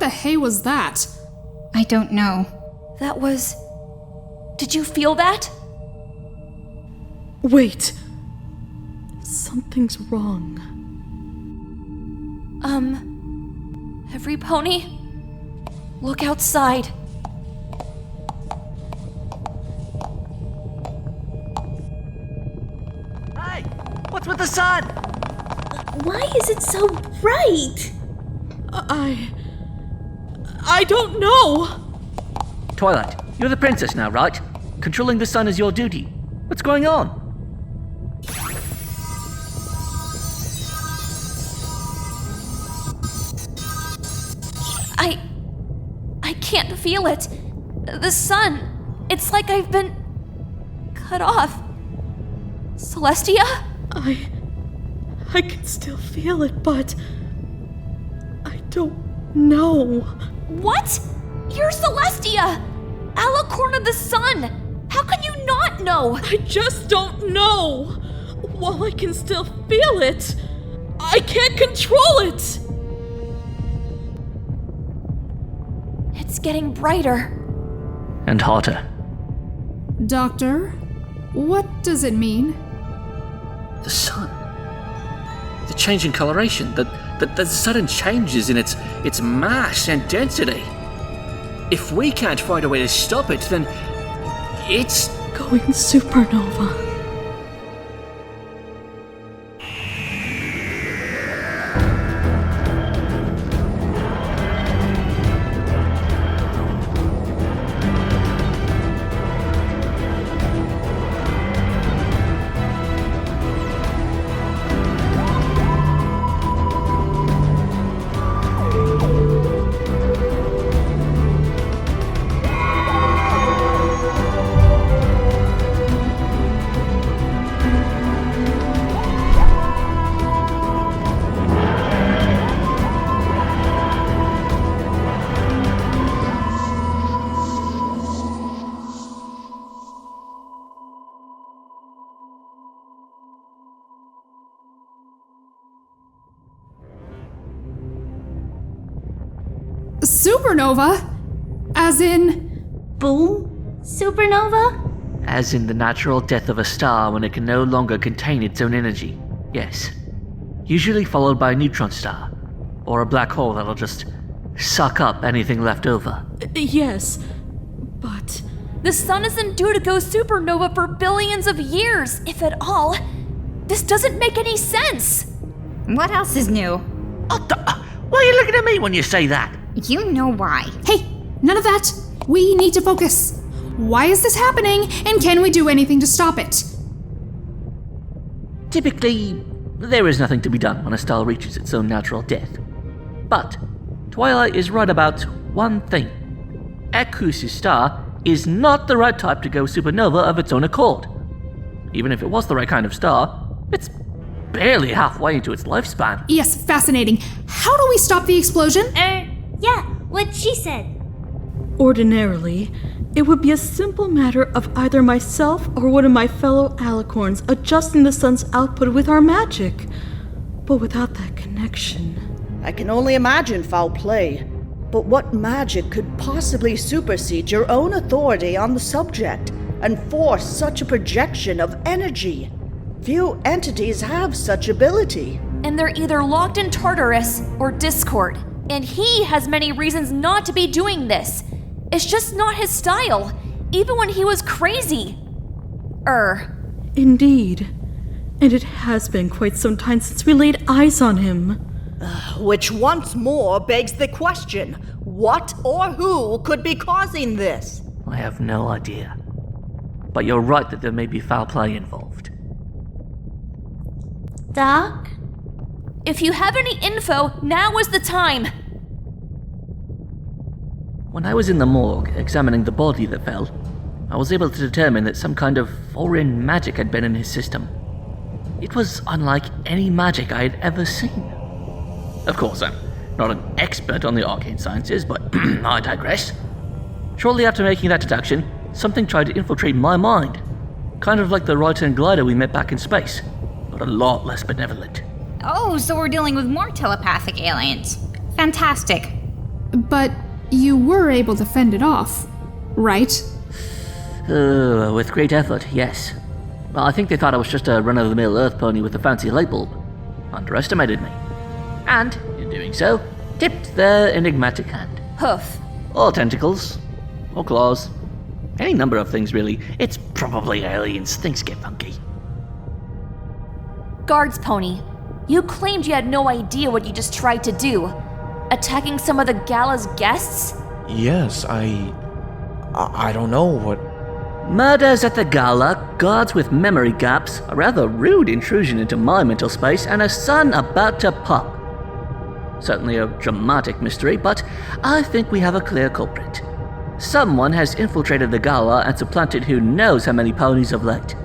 the hay was that? I don't know. That was... Did you feel that? Wait. Something's wrong. Every pony? Look outside. Hey! What's with the sun? Why is it so bright? I don't know. Twilight, you're the princess now, right? Controlling the sun is your duty. What's going on? I can't feel it. The sun, it's like I've been cut off. Celestia? I can still feel it, but I don't know. What? You're Celestia! Alicorn of the sun! How can you not know? I just don't know. While I can still feel it, I can't control it. It's getting brighter. And hotter. Doctor, what does it mean? The sun. The change in coloration. The sudden changes in its mass and density. If we can't find a way to stop it, then it's Going supernova. Supernova? As in... Boom? Supernova? as in the natural death of a star when it can no longer contain its own energy. Yes. Usually followed by a neutron star, or a black hole that'll just suck up anything left over. Yes, but... The sun isn't due to go supernova for billions of years, if at all. This doesn't make any sense. What else is new? Why are you looking at me when you say that? You know why. Hey, none of that. We need to focus. Why is this happening, and can we do anything to stop it? Typically, there is nothing to be done when a star reaches its own natural death. But Twilight is right about one thing. Equus' star is not the right type to go supernova of its own accord. Even if it was the right kind of star, it's barely halfway into its lifespan. Yes, fascinating. How do we stop the explosion? Yeah, what she said. Ordinarily, it would be a simple matter of either myself or one of my fellow alicorns adjusting the sun's output with our magic. But without that connection... I can only imagine foul play. But what magic could possibly supersede your own authority on the subject and force such a projection of energy? Few entities have such ability. And they're either locked in TARDIS or Discord. And he has many reasons not to be doing this. It's just not his style, even when he was crazy. Indeed. And it has been quite some time since we laid eyes on him. Which once more begs the question, what or who could be causing this? I have no idea. But you're right that there may be foul play involved. Doc? If you have any info, now is the time. When I was in the morgue examining the body that fell, I was able to determine that some kind of foreign magic had been in his system. It was unlike any magic I had ever seen. Of course, I'm not an expert on the arcane sciences, but I digress. Shortly after making that deduction, something tried to infiltrate my mind. Kind of like the Ryton glider we met back in space, but a lot less benevolent. Oh, so we're dealing with more telepathic aliens. Fantastic. But you were able to fend it off, right? With great effort, yes. Well, I think they thought I was just a run-of-the-mill Earth pony with a fancy light bulb. Underestimated me. And, in doing so, tipped their enigmatic hand. Hoof. Or tentacles. Or claws. Any number of things, really. It's probably aliens. Things get funky. Guards pony, you claimed you had no idea what you just tried to do. Attacking some of the gala's guests? Yes, I don't know what... Murders at the gala, guards with memory gaps, a rather rude intrusion into my mental space, and a sun about to pop. Certainly a dramatic mystery, but I think we have a clear culprit. Someone has infiltrated the gala and supplanted who knows how many ponies of late.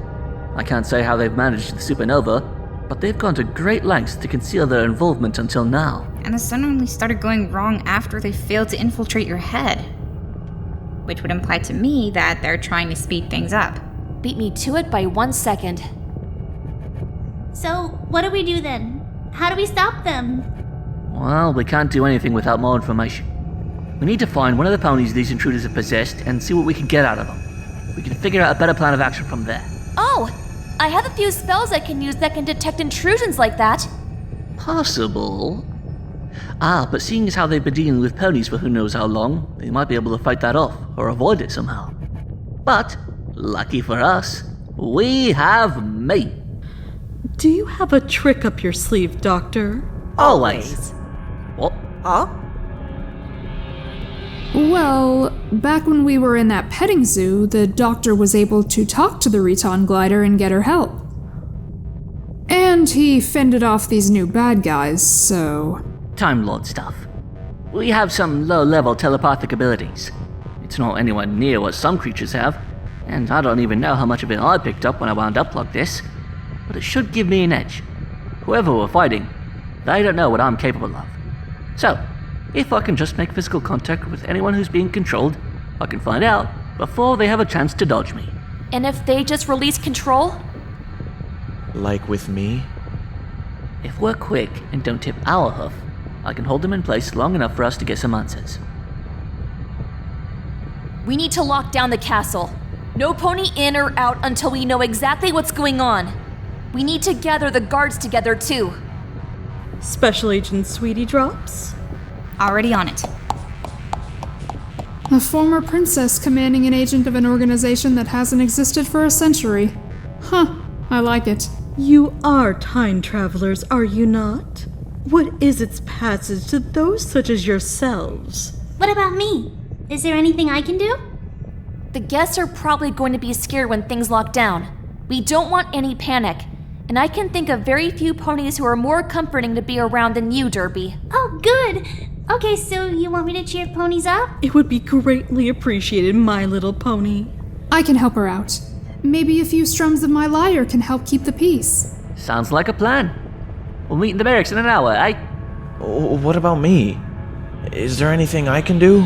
I can't say how they've managed the supernova, but they've gone to great lengths to conceal their involvement until now. And the sun only started going wrong after they failed to infiltrate your head. Which would imply to me that they're trying to speed things up. Beat me to it by 1 second. So, what do we do then? How do we stop them? Well, we can't do anything without more information. We need to find one of the ponies these intruders have possessed and see what we can get out of them. We can figure out a better plan of action from there. Oh! I have a few spells I can use that can detect intrusions like that. Possible. But seeing as how they've been dealing with ponies for who knows how long, they might be able to fight that off, or avoid it somehow. But, lucky for us, we have me. Do you have a trick up your sleeve, Doctor? Always. What? Huh? Well, back when we were in that petting zoo, the doctor was able to talk to the Reton glider and get her help. And he fended off these new bad guys, so... Time Lord stuff. We have some low-level telepathic abilities. It's not anywhere near what some creatures have, and I don't even know how much of it I picked up when I wound up like this, but it should give me an edge. Whoever we're fighting, they don't know what I'm capable of. So, if I can just make physical contact with anyone who's being controlled, I can find out before they have a chance to dodge me. And if they just release control? Like with me? If we're quick and don't tip our hoof, I can hold them in place long enough for us to get some answers. We need to lock down the castle. No pony in or out until we know exactly what's going on. We need to gather the guards together too. Special Agent Sweetie Drops? Already on it. A former princess commanding an agent of an organization that hasn't existed for a century. Huh, I like it. You are time travelers, are you not? What is its passage to those such as yourselves? What about me? Is there anything I can do? The guests are probably going to be scared when things lock down. We don't want any panic. And I can think of very few ponies who are more comforting to be around than you, Derpy. Oh, good! Okay, so you want me to cheer ponies up? It would be greatly appreciated, my little pony. I can help her out. Maybe a few strums of my lyre can help keep the peace. Sounds like a plan. We'll meet in the barracks in an hour, eh? What about me? Is there anything I can do?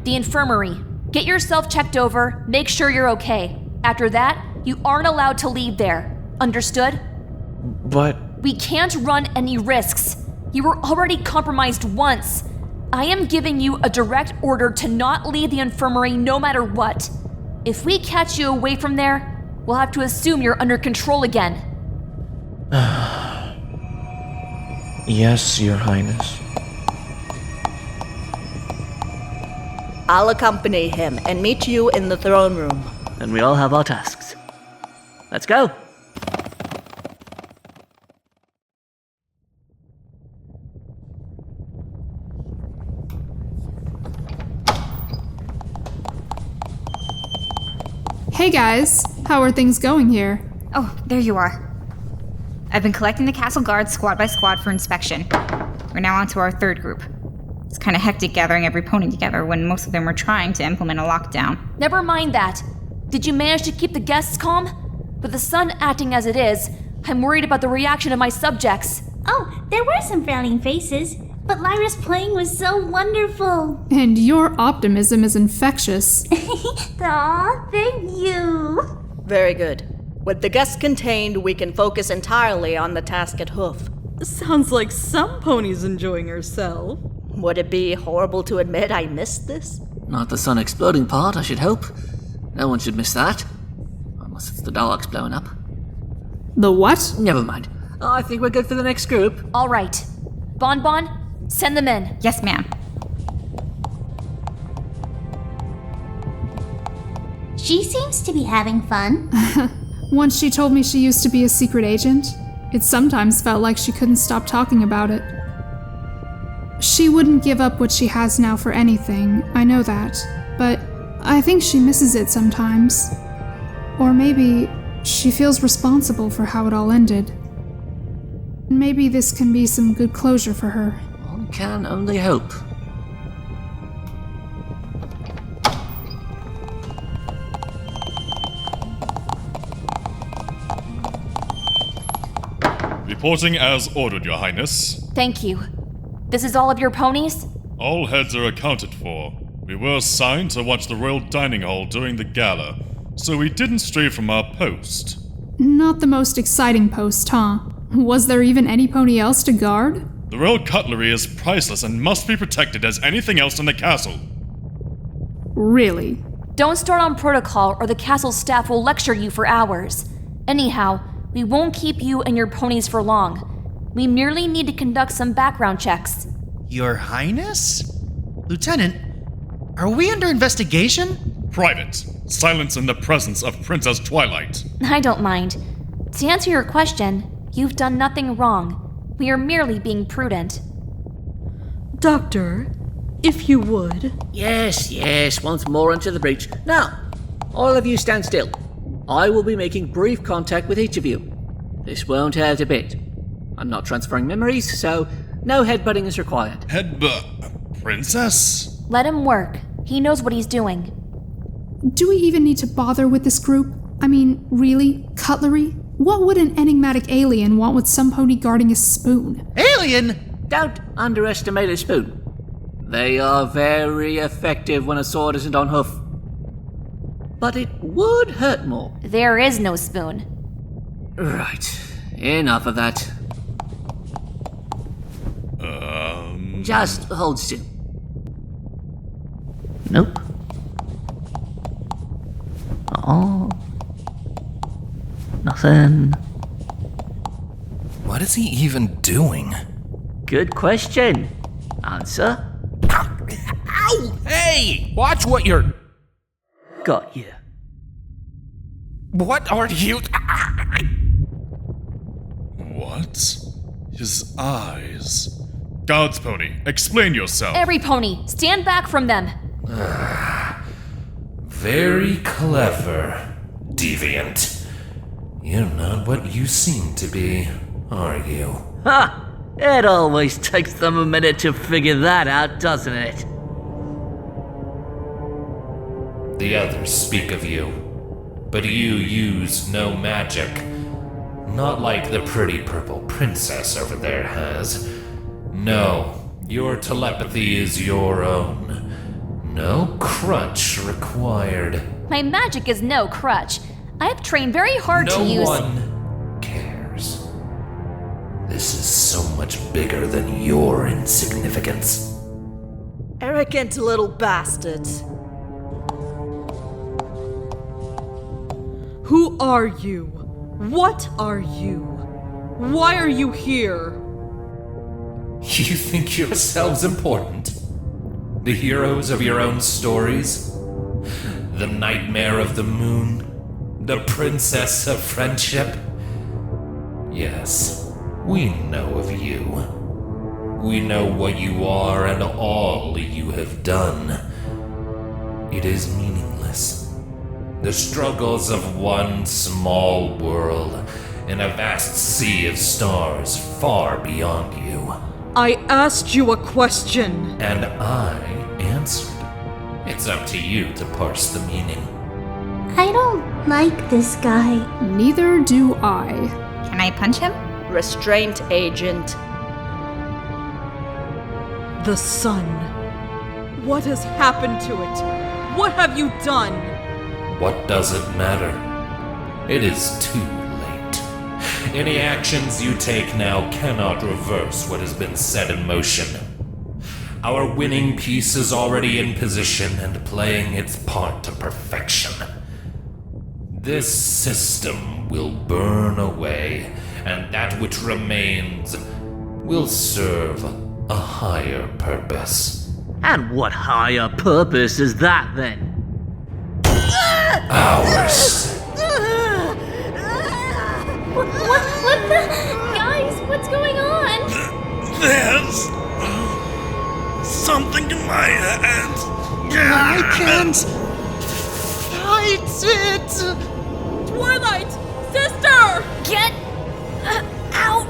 The infirmary. Get yourself checked over, make sure you're okay. After that, you aren't allowed to leave there. Understood? But... We can't run any risks. You were already compromised once. I am giving you a direct order to not leave the infirmary no matter what. If we catch you away from there, we'll have to assume you're under control again. Yes, Your Highness. I'll accompany him and meet you in the throne room. And we all have our tasks. Let's go! Hey guys, how are things going here? Oh, there you are. I've been collecting the castle guards squad by squad for inspection. We're now on to our third group. It's kind of hectic gathering every pony together when most of them were trying to implement a lockdown. Never mind that. Did you manage to keep the guests calm? With the sun acting as it is, I'm worried about the reaction of my subjects. Oh, there were some frowning faces, but Lyra's playing was so wonderful. And your optimism is infectious. Aw, thank you. Very good. With the guests contained, we can focus entirely on the task at Hoof. Sounds like some pony's enjoying herself. Would it be horrible to admit I missed this? Not the sun exploding part, I should hope. No one should miss that. Unless it's the Daleks blowing up. The what? Never mind. I think we're good for the next group. All right. Bon Bon, send them in. Yes, ma'am. She seems to be having fun. Once she told me she used to be a secret agent, it sometimes felt like she couldn't stop talking about it. She wouldn't give up what she has now for anything, I know that, but I think she misses it sometimes. Or maybe she feels responsible for how it all ended. Maybe this can be some good closure for her. One can only hope. Reporting as ordered, Your Highness. Thank you. This is all of your ponies? All heads are accounted for. We were assigned to watch the royal dining hall during the gala, so we didn't stray from our post. Not the most exciting post, huh? Was there even any pony else to guard? The royal cutlery is priceless and must be protected as anything else in the castle. Really? Don't start on protocol or the castle staff will lecture you for hours. Anyhow, we won't keep you and your ponies for long. We merely need to conduct some background checks. Your Highness? Lieutenant, are we under investigation? Private. Silence in the presence of Princess Twilight. I don't mind. To answer your question, you've done nothing wrong. We are merely being prudent. Doctor, if you would. Yes, once more into the breach. Now, all of you stand still. I will be making brief contact with each of you. This won't hurt a bit. I'm not transferring memories, so no headbutting is required. Headbutt? Princess? Let him work. He knows what he's doing. Do we even need to bother with this group? I mean, really? Cutlery? What would an enigmatic alien want with some pony guarding a spoon? Alien? Don't underestimate a spoon. They are very effective when a sword isn't on hoof. But it would hurt more. There is no spoon. Right. Enough of that. Just hold still. Nope. Oh. Nothing. What is he even doing? Good question. Answer? Ow! Hey! Watch what you're... Got you. What are you... What? His eyes. Guards pony, explain yourself. Every pony, stand back from them. Very clever, deviant. You're not what you seem to be, are you? Ha! It always takes them a minute to figure that out, doesn't it? The others speak of you, but you use no magic. Not like the pretty purple princess over there has. No, your telepathy is your own. No crutch required. My magic is no crutch. I have trained very hard to use... No one cares. This is so much bigger than your insignificance. Arrogant little bastards. Who are you? What are you? Why are you here? You think yourselves important? The heroes of your own stories? The nightmare of the moon? The princess of friendship? Yes, we know of you. We know what you are and all you have done. It is meaningless. The struggles of one small world in a vast sea of stars far beyond you. I asked you a question. And I answered. It's up to you to parse the meaning. I don't like this guy. Neither do I. Can I punch him? Restraint agent. The sun. What has happened to it? What have you done? What does it matter? It is too late. Any actions you take now cannot reverse what has been set in motion. Our winning piece is already in position and playing its part to perfection. This system will burn away, and that which remains will serve a higher purpose. And what higher purpose is that then? Ours. What the? Guys, what's going on? There's something in my head. I can't fight it! Twilight! Sister! Get out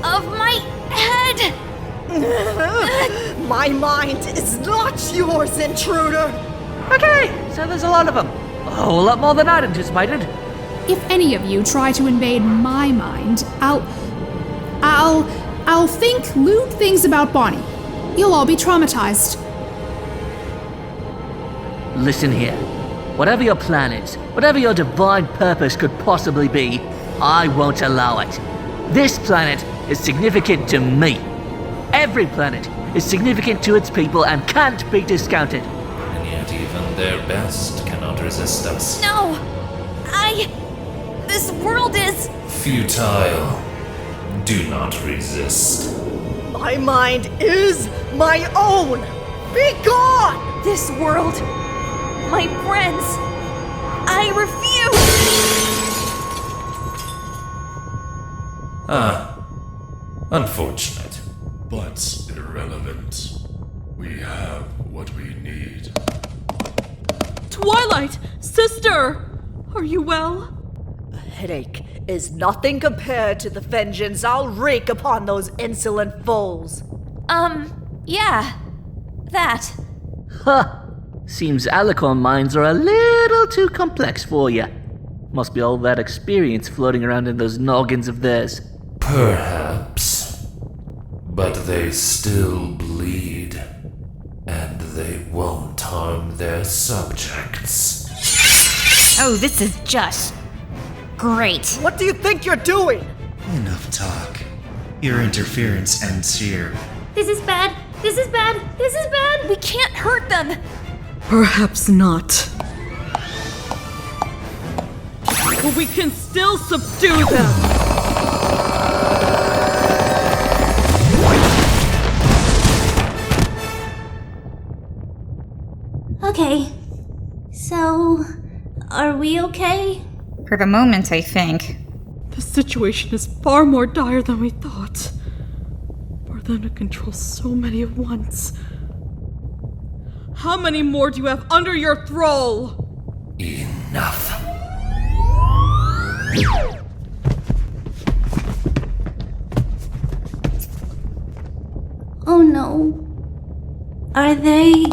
of my head! My mind is not yours, intruder! Okay, so there's a lot of them. A whole lot more than I'd anticipated. If any of you try to invade my mind, I'll think lewd things about Bonnie. You'll all be traumatized. Listen here. Whatever your plan is, whatever your divine purpose could possibly be, I won't allow it. This planet is significant to me. Every planet is significant to its people and can't be discounted. And yet even their best cannot resist us. No! This world is... Futile. Do not resist. My mind is my own! Be gone! This world... My friends... I refuse! Unfortunate. But irrelevant. We have what we need. Twilight! Sister! Are you well? A headache is nothing compared to the vengeance I'll wreak upon those insolent fools. Yeah. That. Huh. Seems Alicorn minds are a little too complex for you. Must be all that experience floating around in those noggins of theirs. Perhaps. But they still bleed. And they won't harm their subjects. Oh, this is just great. What do you think you're doing? Enough talk. Your interference ends here. This is bad. This is bad. This is bad. We can't hurt them! Perhaps not. But we can still subdue them! Okay. So, are we okay? For the moment, I think. The situation is far more dire than we thought. For them to control so many at once. How many more do you have under your thrall? Enough. Oh no. Are they...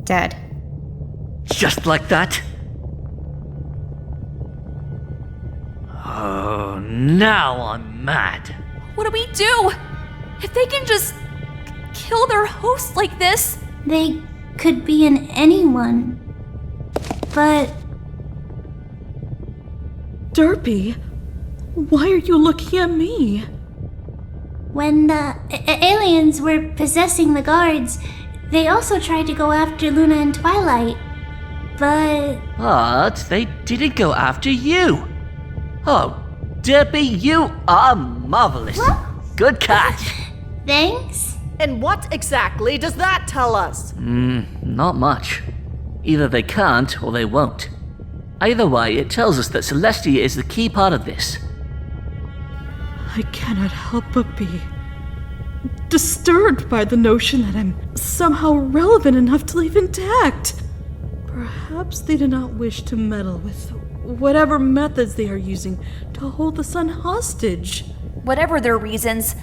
Dead. Just like that? Oh, now I'm mad. What do we do? If they can just kill their host like this... They could be in anyone. But... Derpy, why are you looking at me? when the aliens were possessing the guards, they also tried to go after Luna and Twilight. But they didn't go after you. Oh, Derpy, you are marvelous. What? Good catch. Thanks. And what exactly does that tell us? Not much. Either they can't or they won't. Either way, it tells us that Celestia is the key part of this. I cannot help but be disturbed by the notion that I'm somehow relevant enough to leave intact. Perhaps they do not wish to meddle with whatever methods they are using to hold the sun hostage. Whatever their reasons,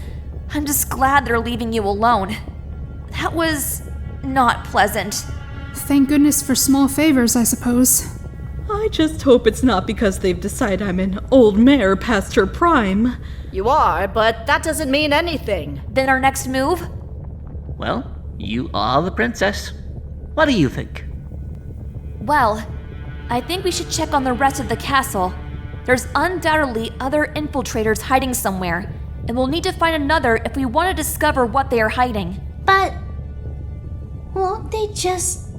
I'm just glad they're leaving you alone. That was not pleasant. Thank goodness for small favors, I suppose. I just hope it's not because they've decided I'm an old mare past her prime. You are, but that doesn't mean anything. Then our next move? Well, you are the princess. What do you think? Well, I think we should check on the rest of the castle. There's undoubtedly other infiltrators hiding somewhere, and we'll need to find another if we want to discover what they are hiding. But won't they just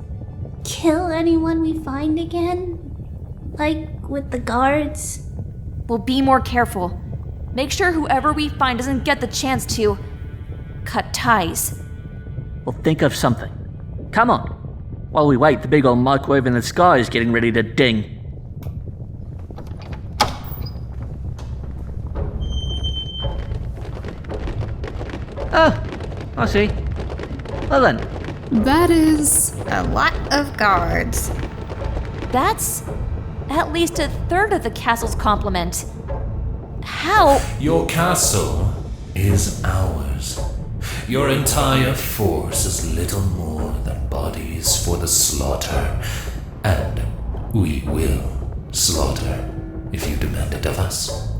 kill anyone we find again? Like with the guards? We'll be more careful. Make sure whoever we find doesn't get the chance to cut ties. We'll think of something. Come on. While we wait, the big old microwave in the sky is getting ready to ding. Oh, I see. Well then. That is... A lot of guards. That's at least a third of the castle's complement. How? Your castle is ours. Your entire force is little more than bodies for the slaughter. And we will slaughter if you demand it of us.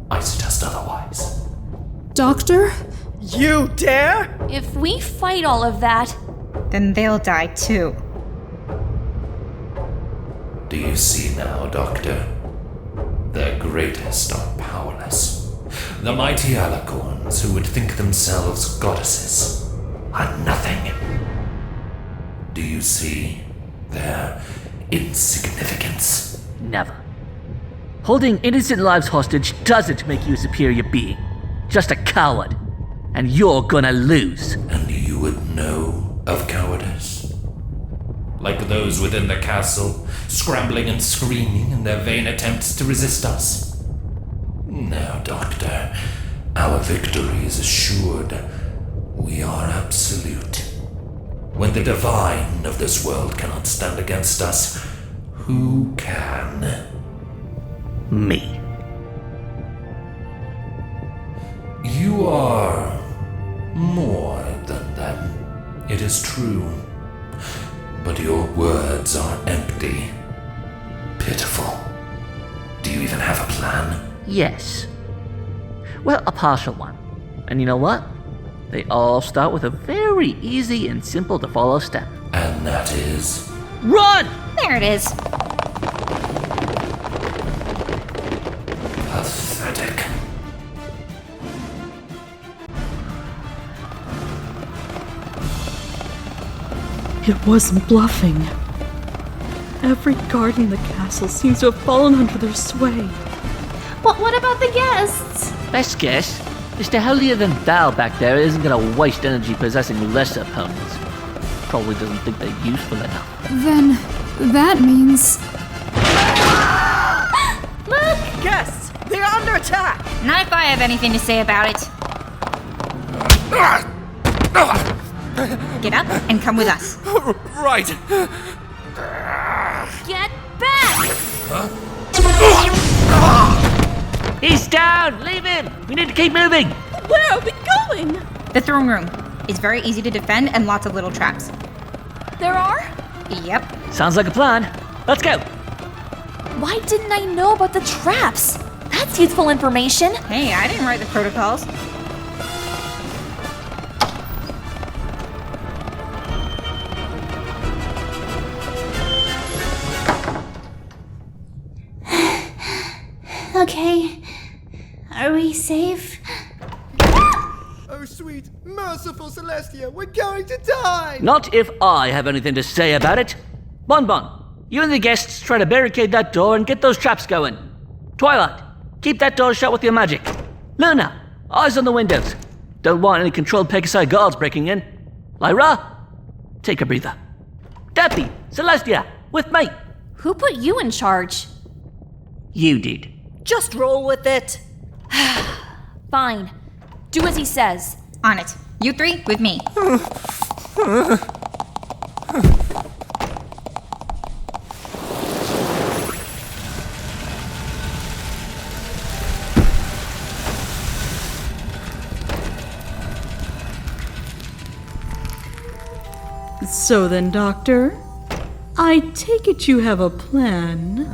I suggest otherwise. Doctor? You dare? If we fight all of that, Then they'll die too. Do you see now, Doctor? The greatest are powerless. The mighty alicorns who would think themselves goddesses are nothing. Do you see their insignificance? Never. Holding innocent lives hostage doesn't make you a superior being. Just a coward. And you're gonna lose. And you would know of cowardice? Like those within the castle, scrambling and screaming in their vain attempts to resist us? No, Doctor. Our victory is assured. We are absolute. When the divine of this world cannot stand against us, who can? Me. You are more than them. It is true. But your words are empty. Pitiful. Do you even have a plan? Yes. Well, a partial one. And you know what? They all start with a very easy and simple to follow step. And that is... Run! There it is. pathetic. It wasn't bluffing. Every guard in the castle seems to have fallen under their sway. But what about the guests? Best guess, Mr. Holier-than-thou back there isn't gonna waste energy possessing lesser opponents. Probably doesn't think they're useful enough. Then that means... Look! Guests! They're under attack! Not if I have anything to say about it. Get up and come with us. Right. get back! He's down! Leave him! We need to keep moving! Where are we going? The throne room. It's very easy to defend and lots of little traps. There are? Yep. Sounds like a plan. Let's go! Why didn't I know about the traps? That's useful information. Hey, I didn't write the protocols. Okay. Are we safe? Oh, sweet, merciful Celestia, we're going to die! Not if I have anything to say about it. Bon, you and the guests try to barricade that door and get those traps going. Twilight, keep that door shut with your magic. Luna, eyes on the windows. Don't want any controlled Pegasi guards breaking in. Lyra, take a breather. Derpy, Celestia, with me. Who put you in charge? You did. Just roll with it. Fine. Do as he says. On it. You three with me. So then, Doctor, I take it you have a plan.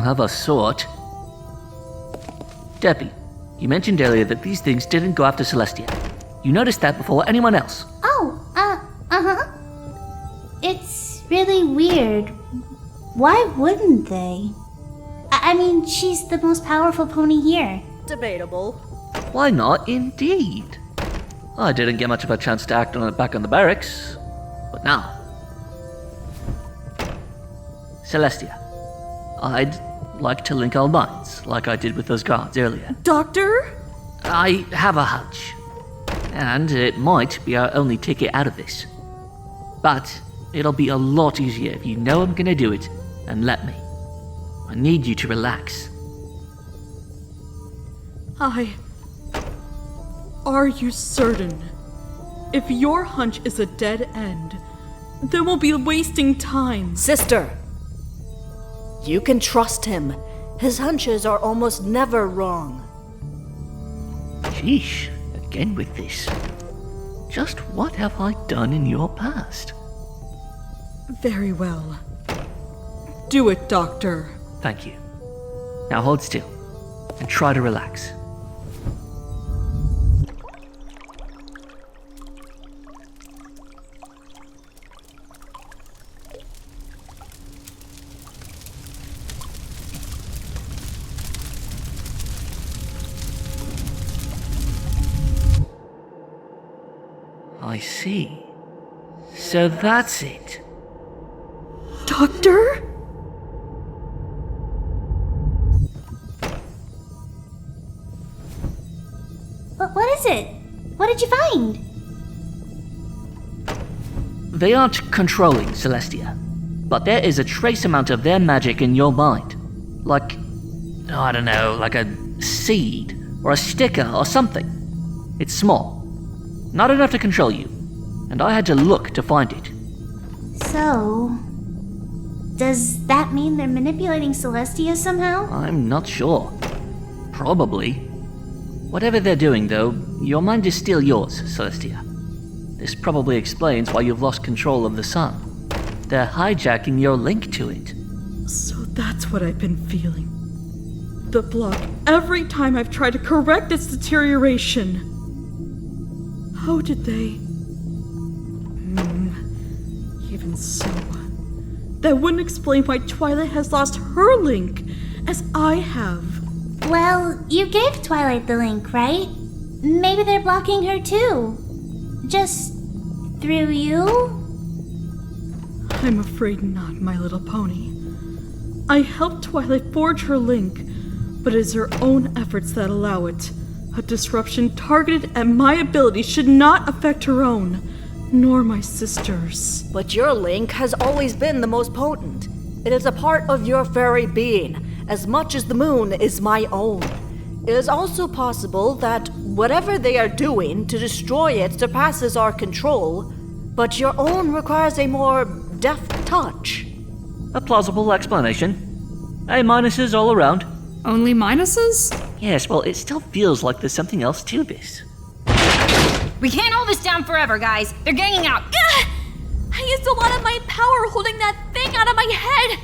Of a sort. Derpy, you mentioned earlier that these things didn't go after Celestia. You noticed that before anyone else. Oh, uh-huh. It's really weird. Why wouldn't they? I mean, she's the most powerful pony here. Debatable. Why not, indeed? I didn't get much of a chance to act on it back on the barracks, but now. Celestia, I'd like to link our minds, like I did with those guards earlier. Doctor? I have a hunch, and it might be our only ticket out of this. But it'll be a lot easier if you know I'm gonna do it and let me. I need you to relax. Are you certain? If your hunch is a dead end, then we'll be wasting time. Sister, you can trust him. His hunches are almost never wrong. Sheesh, again with this. Just what have I done in your past? Very well. Do it, Doctor. Thank you. Now hold still and try to relax. I see. So that's it. Doctor? What is it? What did you find? They aren't controlling Celestia, but there is a trace amount of their magic in your mind. Like, I don't know, like a seed or a sticker or something. It's small, not enough to control you, and I had to look to find it. So, does that mean they're manipulating Celestia somehow? I'm not sure. Probably. Whatever they're doing, though, your mind is still yours, Celestia. This probably explains why you've lost control of the sun. They're hijacking your link to it. So that's what I've been feeling. The block every time I've tried to correct its deterioration. How did they... Even so, that wouldn't explain why Twilight has lost her link, as I have. Well, you gave Twilight the link, right? Maybe they're blocking her too. Just through you? I'm afraid not, my little pony. I helped Twilight forge her link, but it is her own efforts that allow it. A disruption targeted at my ability should not affect her own, nor my sister's. But your link has always been the most potent. It is a part of your very being, as much as the moon is my own. It is also possible that whatever they are doing to destroy it surpasses our control, but your own requires a more deft touch. A plausible explanation. A minuses all around. Only minuses? Yes, well, it still feels like there's something else to this. We can't hold this down forever, guys. They're ganging out. I used a lot of my power holding that thing out of my head.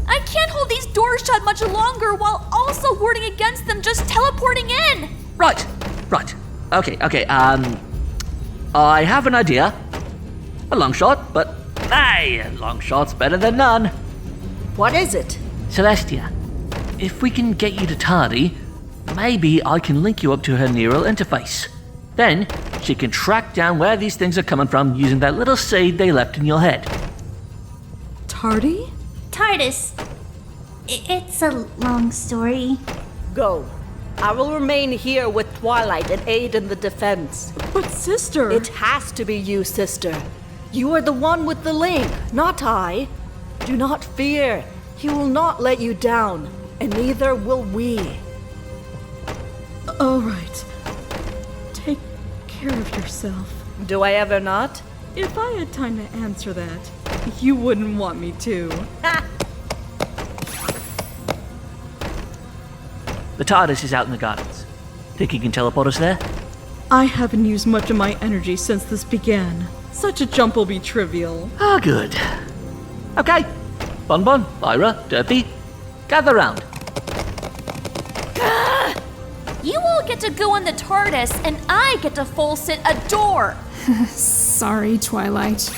I can't hold these doors shut much longer while also warding against them just teleporting in. Right. Okay. I have an idea. A long shot, but hey, a long shot's better than none. What is it? Celestia, if we can get you to Tardy, maybe I can link you up to her neural interface. Then she can track down where these things are coming from using that little seed they left in your head. Tardy? TARDIS. It's a long story. Go. I will remain here with Twilight and aid in the defense. But sister... It has to be you, sister. You are the one with the link, not I. Do not fear. He will not let you down, and neither will we. All right. Take care of yourself. Do I ever not? If I had time to answer that, you wouldn't want me to. The TARDIS is out in the gardens. Think you can teleport us there? I haven't used much of my energy since this began. Such a jump will be trivial. Ah, good. Okay. Bonbon, Ira, Derpy, gather round. You all get to go in the TARDIS, and I get to full sit a door. Sorry, Twilight.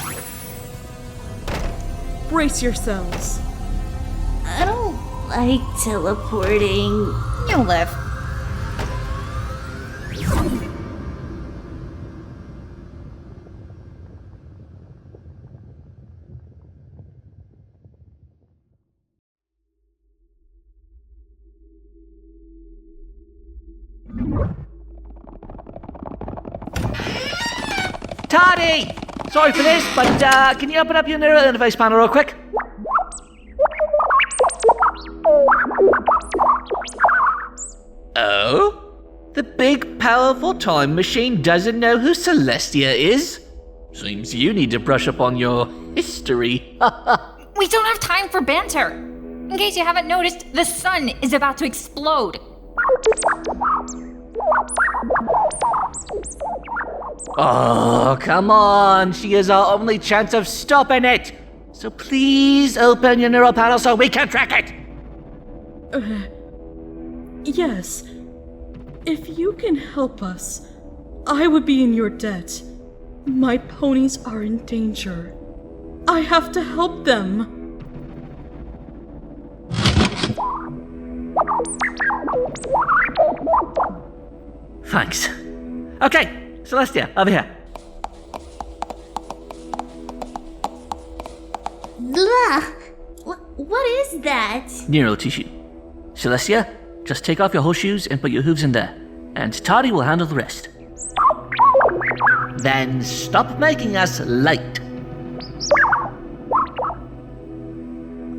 Brace yourselves. I don't like teleporting. You'll live. Tardy! Sorry for this, but can you open up your neural interface panel real quick? Oh? The big, powerful time machine doesn't know who Celestia is? Seems you need to brush up on your history. We don't have time for banter. In case you haven't noticed, the sun is about to explode. Oh, come on. She is our only chance of stopping it. So please open your neural panel so we can track it. Yes. If you can help us, I would be in your debt. My ponies are in danger. I have to help them. Thanks. Okay, Celestia, over here. Blah! What is that? Neural tissue. Celestia, just take off your horseshoes and put your hooves in there, and Tardy will handle the rest. Then stop making us late.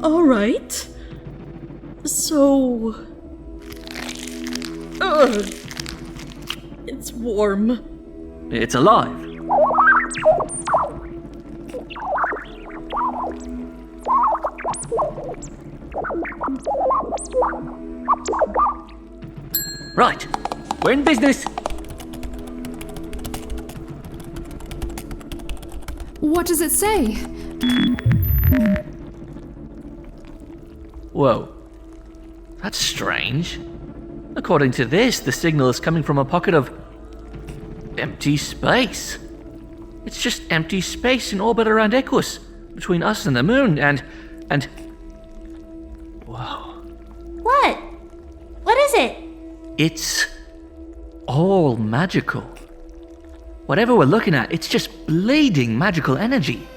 All right. So... Ugh. It's warm. It's alive. Right, we're in business. What does it say? Whoa, that's strange. According to this, the signal is coming from a pocket of empty space. It's just empty space in orbit around Equus, between us and the moon, and... Whoa. What? What is it? It's all magical. Whatever we're looking at, it's just bleeding magical energy.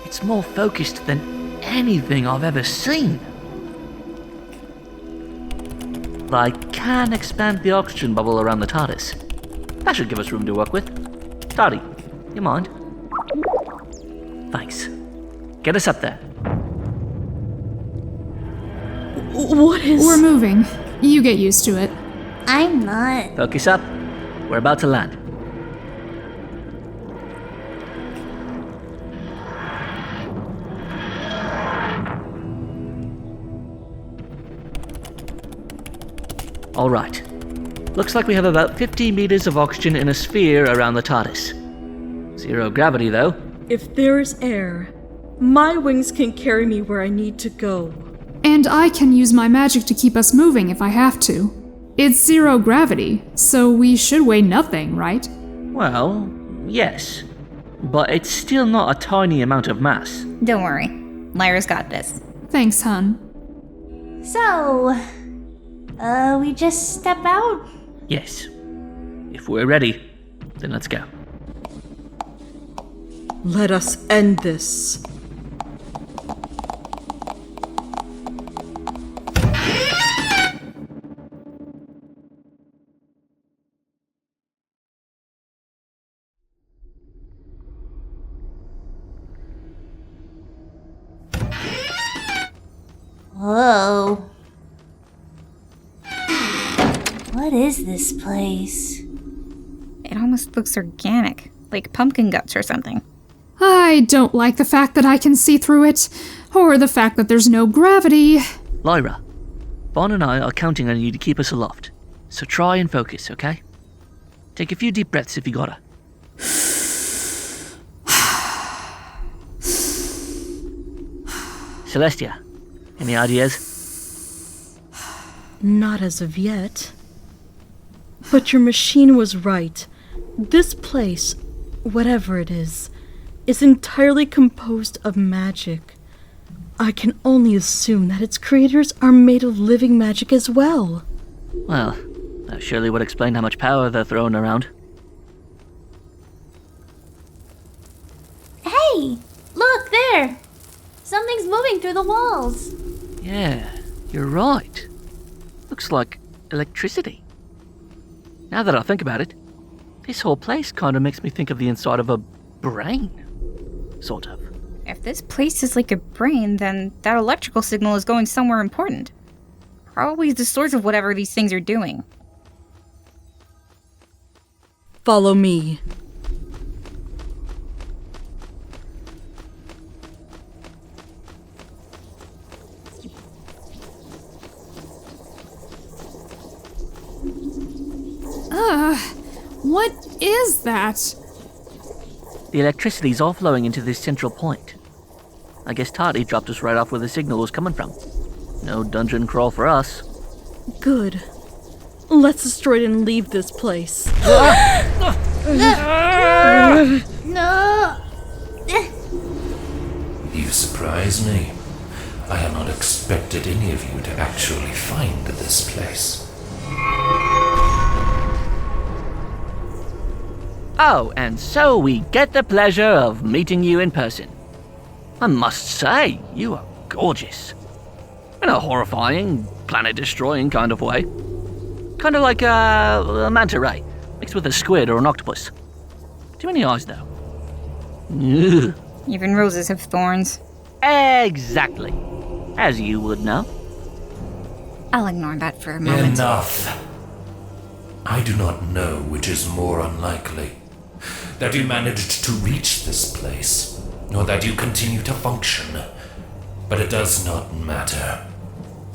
It's more focused than anything I've ever seen. I can expand the oxygen bubble around the TARDIS. That should give us room to work with. Tardy, you mind? Thanks. Get us up there. What is... We're moving. You get used to it. I'm not. Focus up. We're about to land. All right. Looks like we have about 50 meters of oxygen in a sphere around the TARDIS. Zero gravity, though. If there is air, my wings can carry me where I need to go. And I can use my magic to keep us moving if I have to. It's zero gravity, so we should weigh nothing, right? Well, yes. But it's still not a tiny amount of mass. Don't worry. Lyra's got this. Thanks, hun. So, we just step out? Yes. If we're ready, then let's go. Let us end this. Whoa. What is this place? It almost looks organic, like pumpkin guts or something. I don't like the fact that I can see through it, or the fact that there's no gravity. Lyra, Vaughn and I are counting on you to keep us aloft. So try and focus, okay? Take a few deep breaths if you gotta. Celestia, any ideas? Not as of yet. But your machine was right. This place, whatever it is entirely composed of magic. I can only assume that its creators are made of living magic as well. Well, that surely would explain how much power they're throwing around. Hey! Look, there! Something's moving through the walls. Yeah, you're right. Looks like electricity. Now that I think about it, this whole place kind of makes me think of the inside of a brain. Sort of. If this place is like a brain, then that electrical signal is going somewhere important. Probably the source of whatever these things are doing. Follow me. What is that? The electricity's all flowing into this central point. I guess Tardy dropped us right off where the signal was coming from. No dungeon crawl for us. Good. Let's destroy it and leave this place. No! You surprise me. I had not expected any of you to actually find this place. Oh, and so we get the pleasure of meeting you in person. I must say, you are gorgeous. In a horrifying, planet-destroying kind of way. Kind of like a manta ray, mixed with a squid or an octopus. Too many eyes, though. Ugh. Even roses have thorns. Exactly. As you would know. I'll ignore that for a moment. Enough. I do not know which is more unlikely. That you managed to reach this place, or that you continue to function. But it does not matter.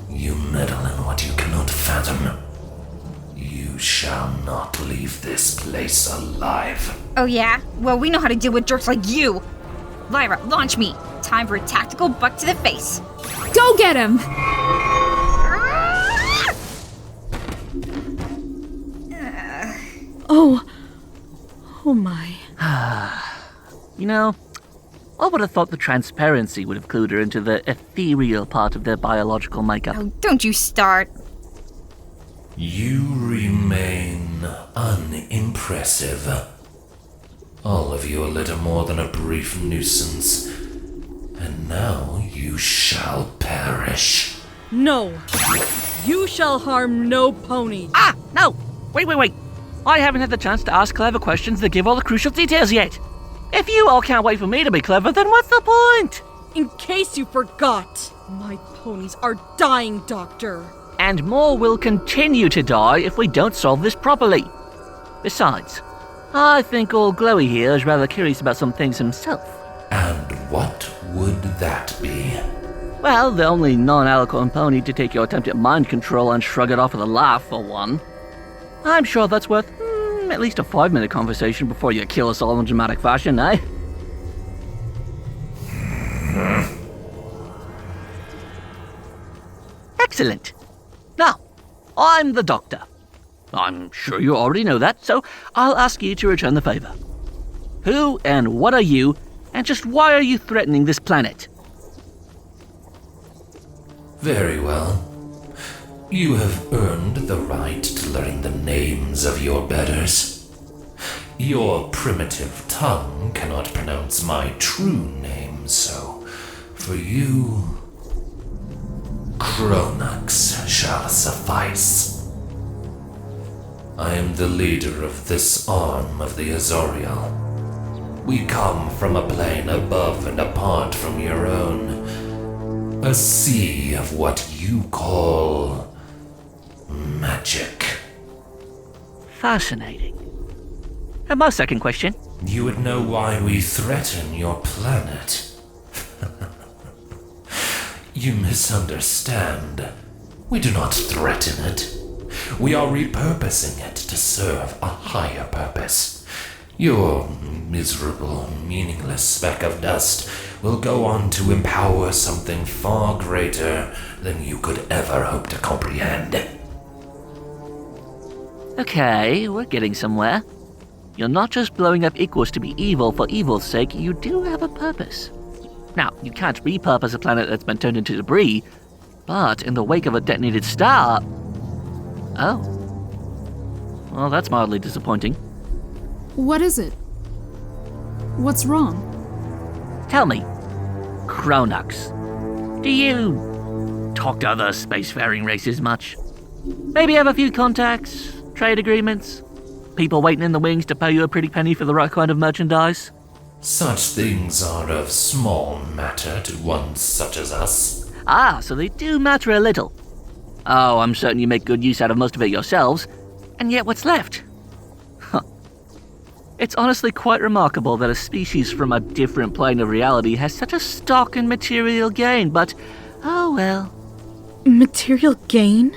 You meddle in what you cannot fathom. You shall not leave this place alive. Oh yeah? Well, we know how to deal with jerks like you! Lyra, launch me! Time for a tactical buck to the face. Go get him! Oh my. You know, I would have thought the transparency would have clued her into the ethereal part of their biological makeup. Oh, don't you start. You remain unimpressive. All of you are little more than a brief nuisance. And now you shall perish. No! You shall harm no pony. Ah, no! Wait. I haven't had the chance to ask clever questions that give all the crucial details yet. If you all can't wait for me to be clever, then what's the point? In case you forgot, my ponies are dying, Doctor. And more will continue to die if we don't solve this properly. Besides, I think old Glowy here is rather curious about some things himself. And what would that be? Well, the only non-alicorn pony to take your attempt at mind control and shrug it off with a laugh, for one. I'm sure that's worth at least a 5-minute conversation before you kill us all in dramatic fashion, eh? Excellent. Now, I'm the Doctor. I'm sure you already know that, so I'll ask you to return the favor. Who and what are you, and just why are you threatening this planet? Very well. You have earned the right to learn the names of your betters. Your primitive tongue cannot pronounce my true name, so for you, Chronux shall suffice. I am the leader of this arm of the Azorial. We come from a plane above and apart from your own. A sea of what you call magic. Fascinating. And my second question? You would know why we threaten your planet. You misunderstand. We do not threaten it. We are repurposing it to serve a higher purpose. Your miserable, meaningless speck of dust will go on to empower something far greater than you could ever hope to comprehend. Okay, we're getting somewhere. You're not just blowing up equals to be evil for evil's sake, you do have a purpose. Now, you can't repurpose a planet that's been turned into debris, but in the wake of a detonated star... Oh. Well, that's mildly disappointing. What is it? What's wrong? Tell me, Kronax, do you talk to other spacefaring races much? Maybe have a few contacts, trade agreements, people waiting in the wings to pay you a pretty penny for the right kind of merchandise? Such things are of small matter to one such as us. Ah, so they do matter a little. Oh, I'm certain you make good use out of most of it yourselves, and yet what's left? Huh. It's honestly quite remarkable that a species from a different plane of reality has such a stock in material gain, but oh well. Material gain?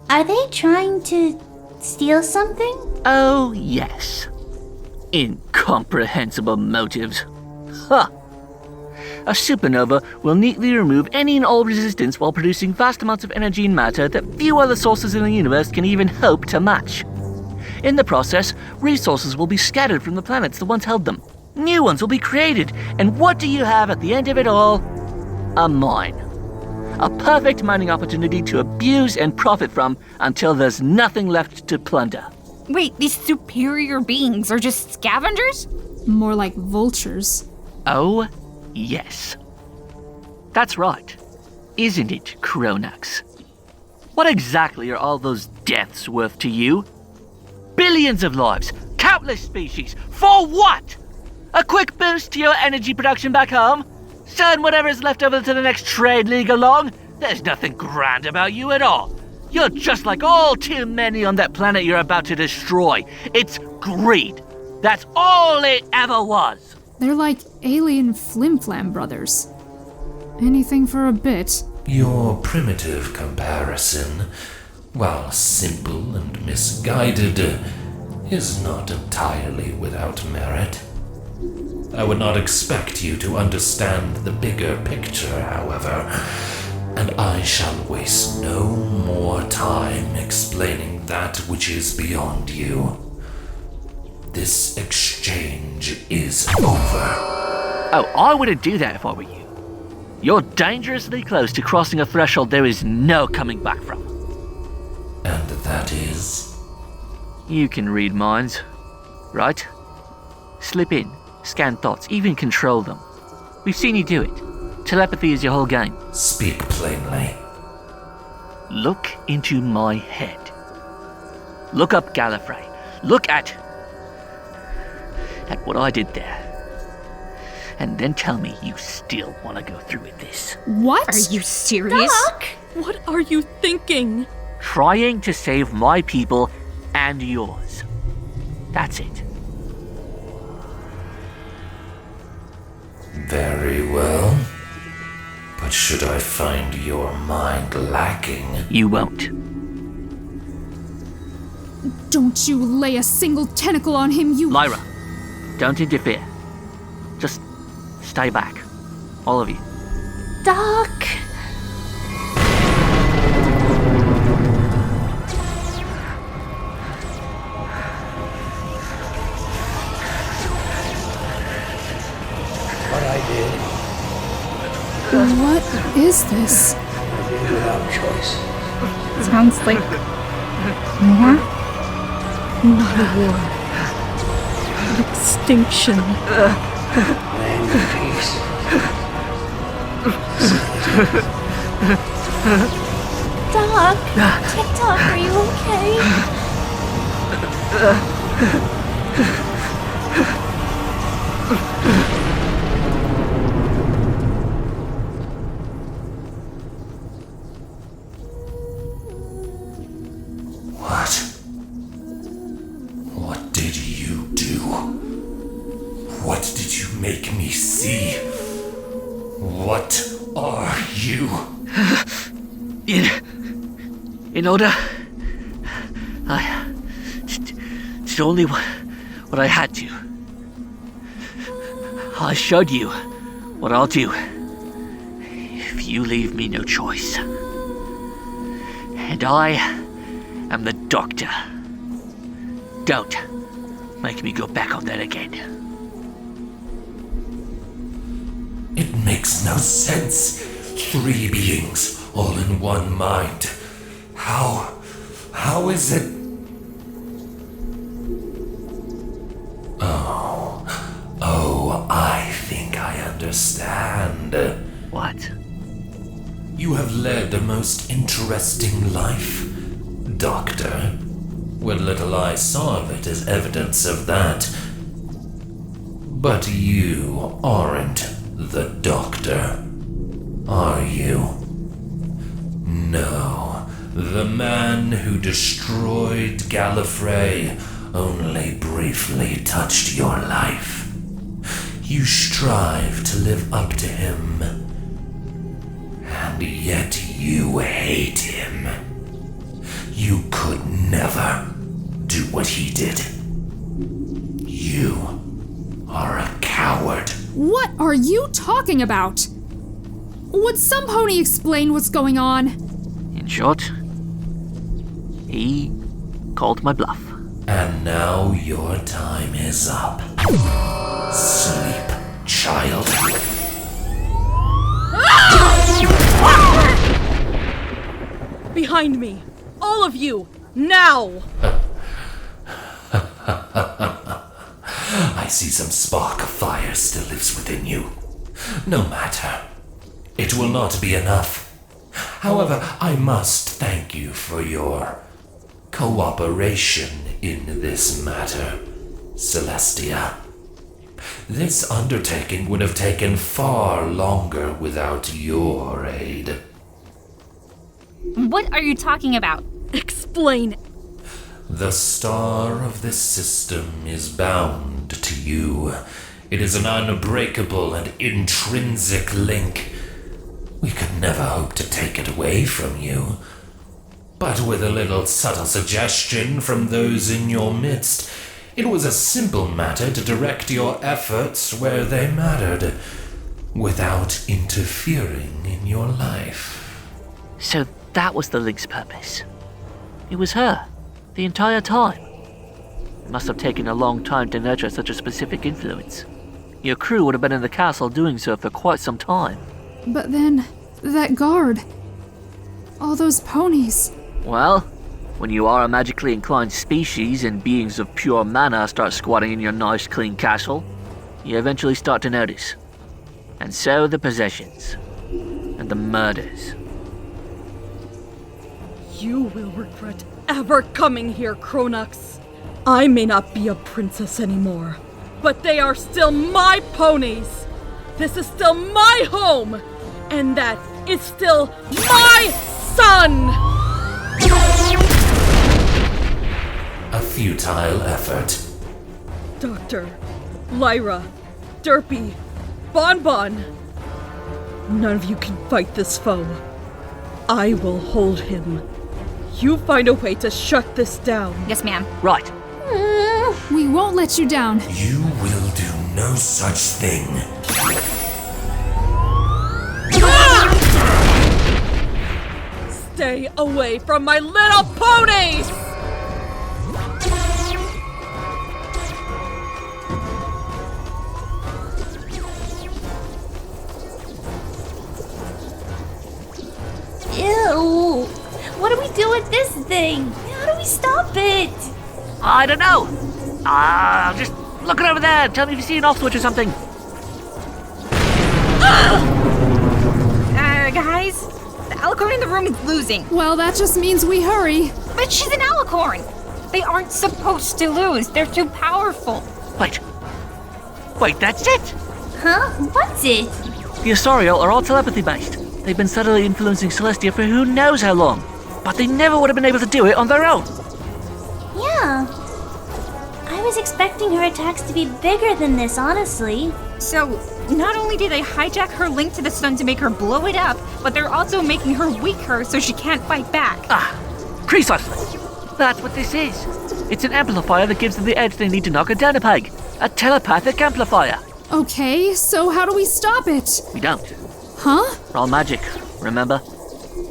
Are they trying to steal something? Oh, yes. Incomprehensible motives. Ha! A supernova will neatly remove any and all resistance while producing vast amounts of energy and matter that few other sources in the universe can even hope to match. In the process, resources will be scattered from the planets that once held them. New ones will be created, and what do you have at the end of it all? A mine. A perfect mining opportunity to abuse and profit from until there's nothing left to plunder. Wait, these superior beings are just scavengers? More like vultures. Oh, yes. That's right. Isn't it, Kronax? What exactly are all those deaths worth to you? Billions of lives, countless species, for what? A quick boost to your energy production back home? Selling whatever is left over to the next trade league along? There's nothing grand about you at all. You're just like all too many on that planet you're about to destroy. It's greed. That's all it ever was. They're like alien flim-flam brothers. Anything for a bit. Your primitive comparison, while simple and misguided, is not entirely without merit. I would not expect you to understand the bigger picture, however, and I shall waste no more time explaining that which is beyond you. This exchange is over. Oh, I wouldn't do that if I were you. You're dangerously close to crossing a threshold there is no coming back from. And that is? You can read minds, right? Slip in, scan thoughts, even control them. We've seen you do it. Telepathy is your whole game. Speak plainly. Look into my head. Look up Gallifrey. Look at what I did there. And then tell me you still want to go through with this. What? Are you serious? Doc! What are you thinking? Trying to save my people and yours. That's it. Very well. But should I find your mind lacking? You won't. Don't you lay a single tentacle on him, you... Lyra, don't interfere. Just stay back. All of you. Doc! What I did, What is this? I did without choice. Sounds like more? Not a war. An extinction. Land of peace. Doc! TikTok, are you okay? What did you do? What did you make me see? What are you? In order, I did only what I had to. I showed you what I'll do if you leave me no choice. And I am the Doctor. Don't make me go back on that again. It makes no sense. 3 beings, all in one mind. How is it? Oh, I think I understand. What? You have led a most interesting life, Doctor. What little I saw of it is evidence of that. But you aren't the Doctor, are you? No, the man who destroyed Gallifrey only briefly touched your life. You strive to live up to him, and yet you hate him. You could never do what he did. You are a coward. What are you talking about? Would some pony explain what's going on? In short, he called my bluff. And now your time is up. Sleep, child. Behind me! All of you! Now! I see some spark of fire still lives within you. No matter. It will not be enough. However, I must thank you for your cooperation in this matter, Celestia. This undertaking would have taken far longer without your aid. What are you talking about? Explain. The star of this system is bound to you. It is an unbreakable and intrinsic link. We could never hope to take it away from you. But with a little subtle suggestion from those in your midst, it was a simple matter to direct your efforts where they mattered, without interfering in your life. So that was the link's purpose. It was her, the entire time. It must have taken a long time to nurture such a specific influence. Your crew would have been in the castle doing so for quite some time. But then, that guard. All those ponies. Well, when you are a magically inclined species and beings of pure mana start squatting in your nice clean castle, you eventually start to notice. And so the possessions. And the murders. You will regret ever coming here, Cronox. I may not be a princess anymore, but they are still my ponies. This is still my home, and that is still my son! A futile effort. Doctor, Lyra, Derpy, Bonbon. None of you can fight this foe. I will hold him. You find a way to shut this down. Yes, ma'am. Right. We won't let you down. You will do no such thing. Stay away from my little ponies! Ew! What do we do with this thing? How do we stop it? I don't know. Just look it over there. Tell me if you see an off switch or something. Guys, the alicorn in the room is losing. Well, that just means we hurry. But she's an alicorn. They aren't supposed to lose. They're too powerful. Wait, that's it? Huh? What's it? The Asariel are all telepathy-based. They've been subtly influencing Celestia for who knows how long. But they never would have been able to do it on their own. Yeah. I was expecting her attacks to be bigger than this, honestly. So, not only did they hijack her link to the sun to make her blow it up, but they're also making her weaker so she can't fight back. Precisely. That's what this is. It's an amplifier that gives them the edge they need to knock it down a peg. A telepathic amplifier. Okay, so how do we stop it? We don't. Huh? We're all magic, remember?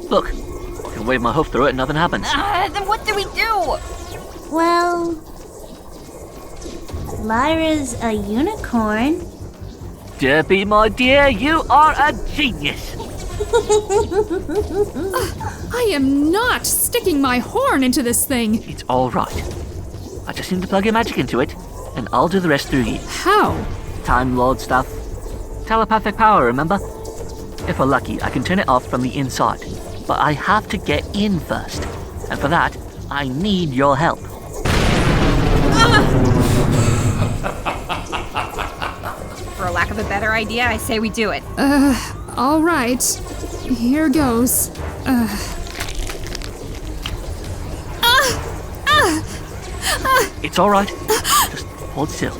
Look, I can wave my hoof through it and nothing happens. Then what do we do? Well, Lyra's a unicorn. Derpy, my dear, you are a genius. I am not sticking my horn into this thing. It's all right. I just need to plug your magic into it, and I'll do the rest through you. How? Time Lord stuff. Telepathic power, remember? If we're lucky, I can turn it off from the inside. But I have to get in first. And for that, I need your help. For a lack of a better idea, I say we do it. All right. Here goes. It's all right. Just hold still.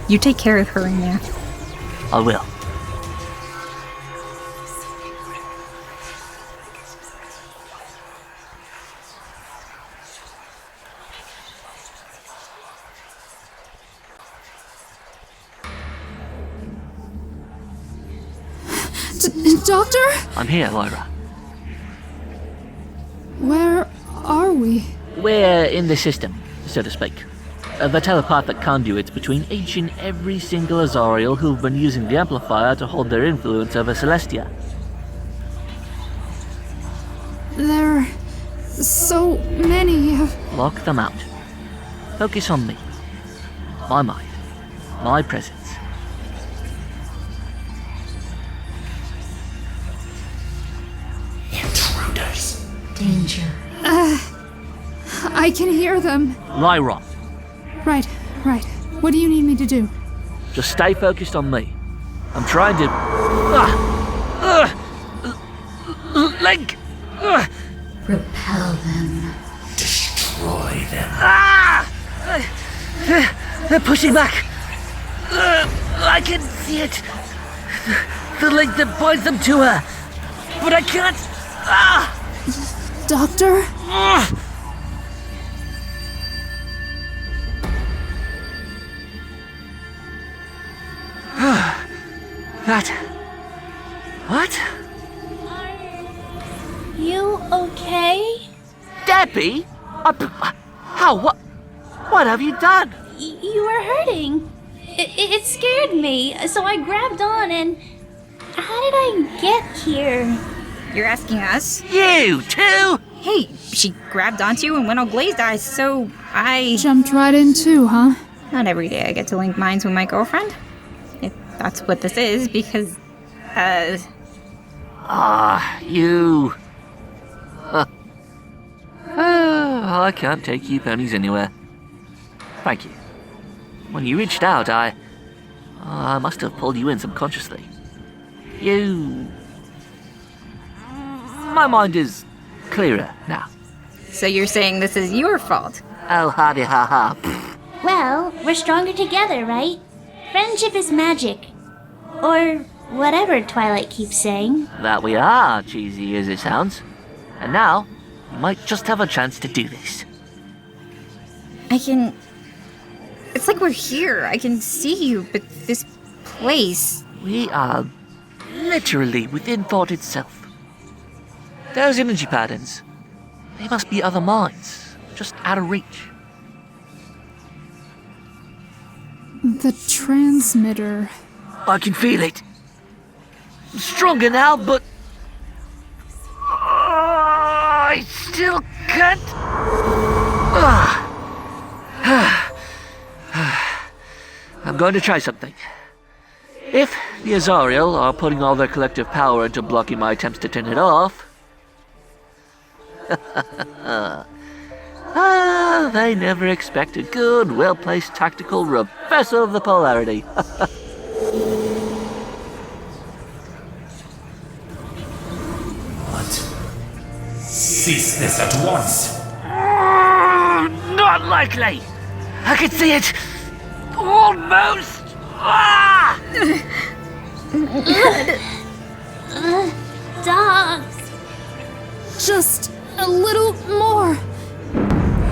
You take care of her in there. I will. Doctor? I'm here, Lyra. Where are we? We're in the system, so to speak. The telepathic conduits between each and every single Azariel who've been using the amplifier to hold their influence over Celestia. There are so many of... Lock them out. Focus on me. My mind. My presence. Intruders. Danger. I can hear them. Lyra, Right. What do you need me to do? just stay focused on me. I'm trying to... Link! Repel them. Destroy them. They're pushing back. I can see it. The link that binds them to her. But I can't... Doctor? That... What? You okay? Derpy? How? What have you done? You were hurting. It scared me, so I grabbed on and... How did I get here? You're asking us? You too? Hey, she grabbed onto you and went all glazed eyes, so I... Jumped right in too, huh? Not every day I get to link minds with my girlfriend. If that's what this is, because... You... I can't take you ponies anywhere. Thank you. When you reached out, I must have pulled you in subconsciously. My mind is clearer now. So you're saying this is your fault? Oh, hardy ha ha. Well, we're stronger together, right? Friendship is magic. Or whatever Twilight keeps saying. That we are, cheesy as it sounds. And now, you might just have a chance to do this. I can... It's like we're here. I can see you, but this place... We are literally within thought itself. Those energy patterns, they must be other minds, just out of reach. The transmitter. I can feel it. Stronger now, but... I still can't... I'm going to try something. If the Azariel are putting all their collective power into blocking my attempts to turn it off... they never expect a good, well-placed tactical reversal of the polarity. What? Cease this at once! Not likely! I can see it! Almost! Ah! Doc! Just a little more.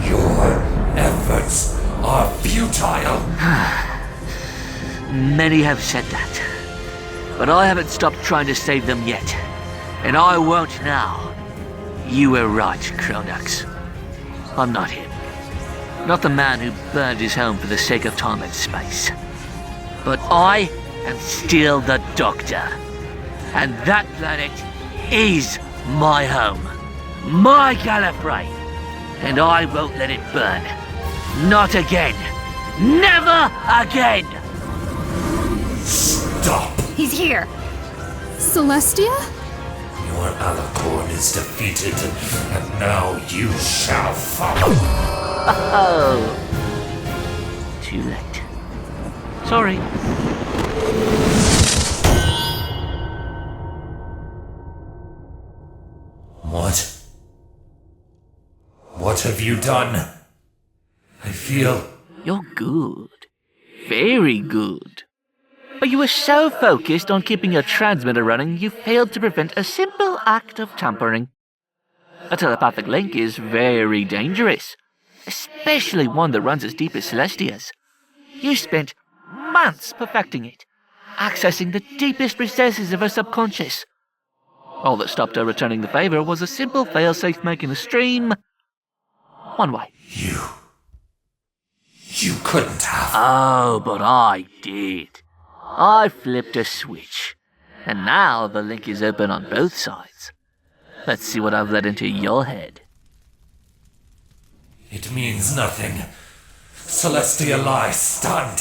Your efforts are futile. Many have said that. But I haven't stopped trying to save them yet. And I won't now. You were right, Kronax. I'm not him. Not the man who burned his home for the sake of time and space. But I and steal the Doctor. And that planet is my home. My Gallifrey. And I won't let it burn. Not again. Never again! Stop! He's here! Celestia? Your Alicorn is defeated, and now you shall follow. Oh. Too late. Sorry. What? What have you done? I feel... You're good. Very good. But you were so focused on keeping your transmitter running, you failed to prevent a simple act of tampering. A telepathic link is very dangerous, especially one that runs as deep as Celestia's. You spent months perfecting it, accessing the deepest recesses of her subconscious. All that stopped her returning the favor was a simple failsafe making the stream one way. You couldn't have. Oh, but I did. I flipped a switch, and now the link is open on both sides. Let's see what I've let into your head. It means nothing. Celestia lies stunned.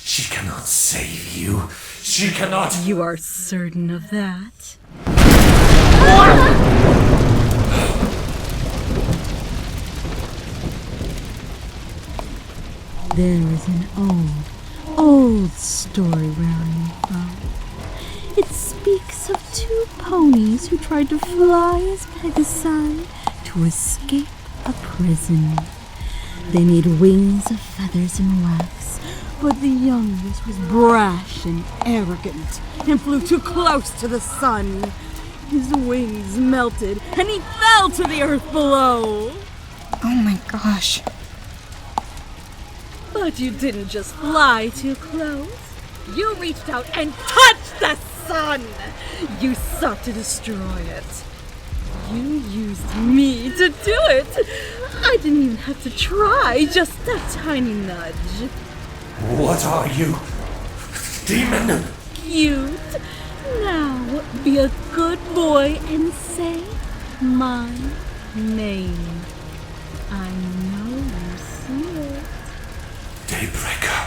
She cannot save you. She cannot... You are certain of that? There is an old story where I'm from. It speaks of two ponies who tried to fly as Pegasi to escape a prison. They made wings of feathers and wax, but the youngest was brash and arrogant and flew too close to the sun. His wings melted and he fell to the earth below. Oh my gosh. But you didn't just fly too close. You reached out and touched the sun. You sought to destroy it. You used me to do it. I didn't even have to try, just a tiny nudge. What are you? Demon? Cute. Now be a good boy and say my name. I know you see it. Daybreaker.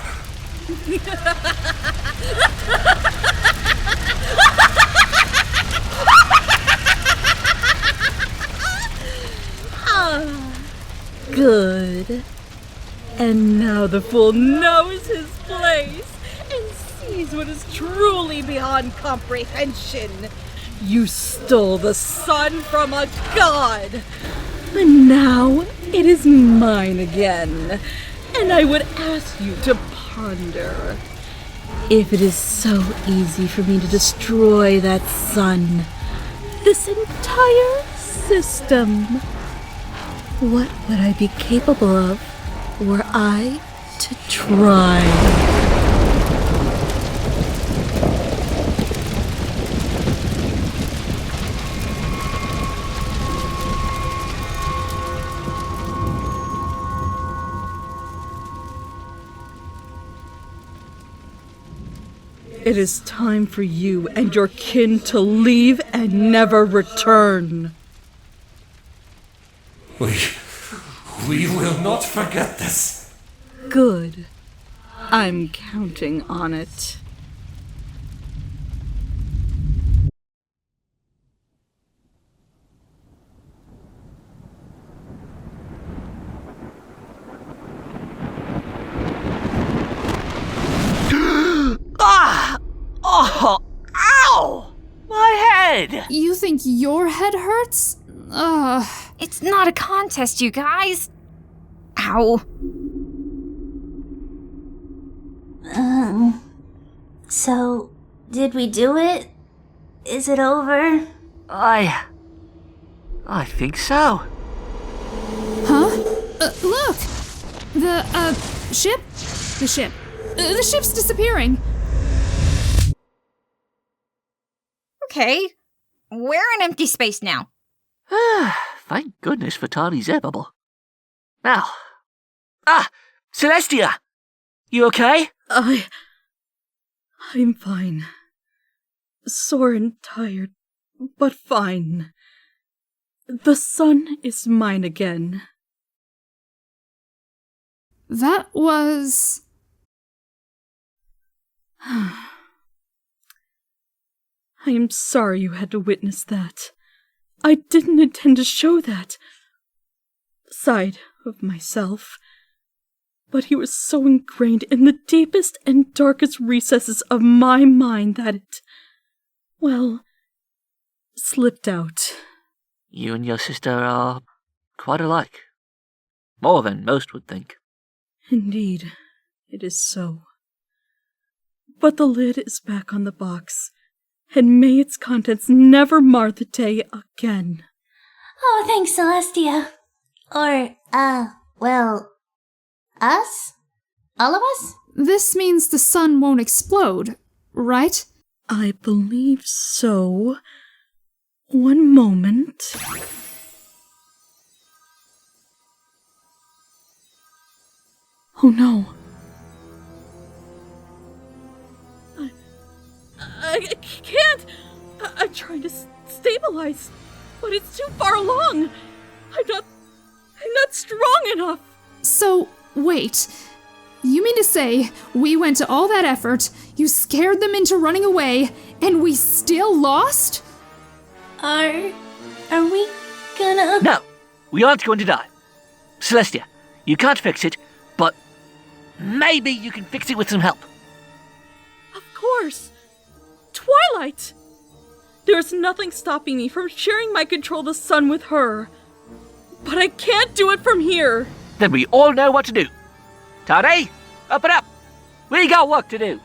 Good. And now the fool knows his place and sees what is truly beyond comprehension. You stole the sun from a god. But now it is mine again. And I would ask you to ponder. If it is so easy for me to destroy that sun, this entire system, what would I be capable of were I to try? It is time for you and your kin to leave and never return. We will not forget this. Good. I'm counting on it. Ah! Oh! Ow! My head! You think your head hurts? It's not a contest, you guys. Ow. So, did we do it? Is it over? I think so. Huh? Look! The ship? The ship. The ship's disappearing. Okay. We're in empty space now. Thank goodness for TARDIS air bubble. Now. Celestia! You okay? I'm fine. Sore and tired, but fine. The sun is mine again. That was... I am sorry you had to witness that. I didn't intend to show that side of myself. But he was so ingrained in the deepest and darkest recesses of my mind that it, well, slipped out. You and your sister are quite alike. More than most would think. Indeed, it is so. But the lid is back on the box, and may its contents never mar the day again. Oh, thanks, Celestia. Or, well, us? All of us? This means the sun won't explode, right? I believe so. One moment. Oh no. I can't! I'm trying to stabilize, but it's too far along. I'm not strong enough. So, wait. You mean to say we went to all that effort, you scared them into running away, and we still lost? Are we gonna... No! We aren't going to die. Celestia, you can't fix it, but maybe you can fix it with some help. Of course. Twilight! There's nothing stopping me from sharing my control of the sun with her. But I can't do it from here. Then we all know what to do. Tardy, up and up. We got work to do.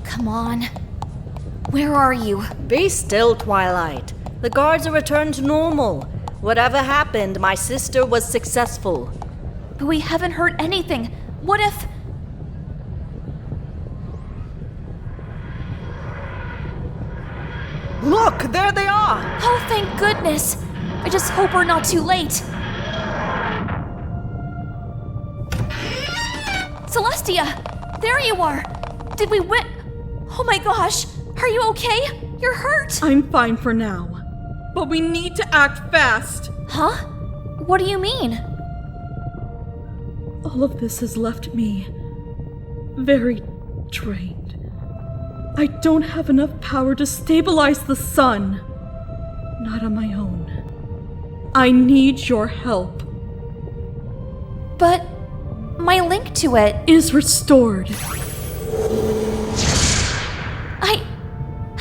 Come on. Where are you? Be still, Twilight. The guards are returned to normal. Whatever happened, my sister was successful. But we haven't heard anything. What if... Look, there they are! Oh, thank goodness! I just hope we're not too late. Celestia! There you are! Did we win? Oh my gosh! Are you okay? You're hurt! I'm fine for now. But we need to act fast! Huh? What do you mean? All of this has left me very drained. I don't have enough power to stabilize the sun. Not on my own. I need your help. But my link to it is restored.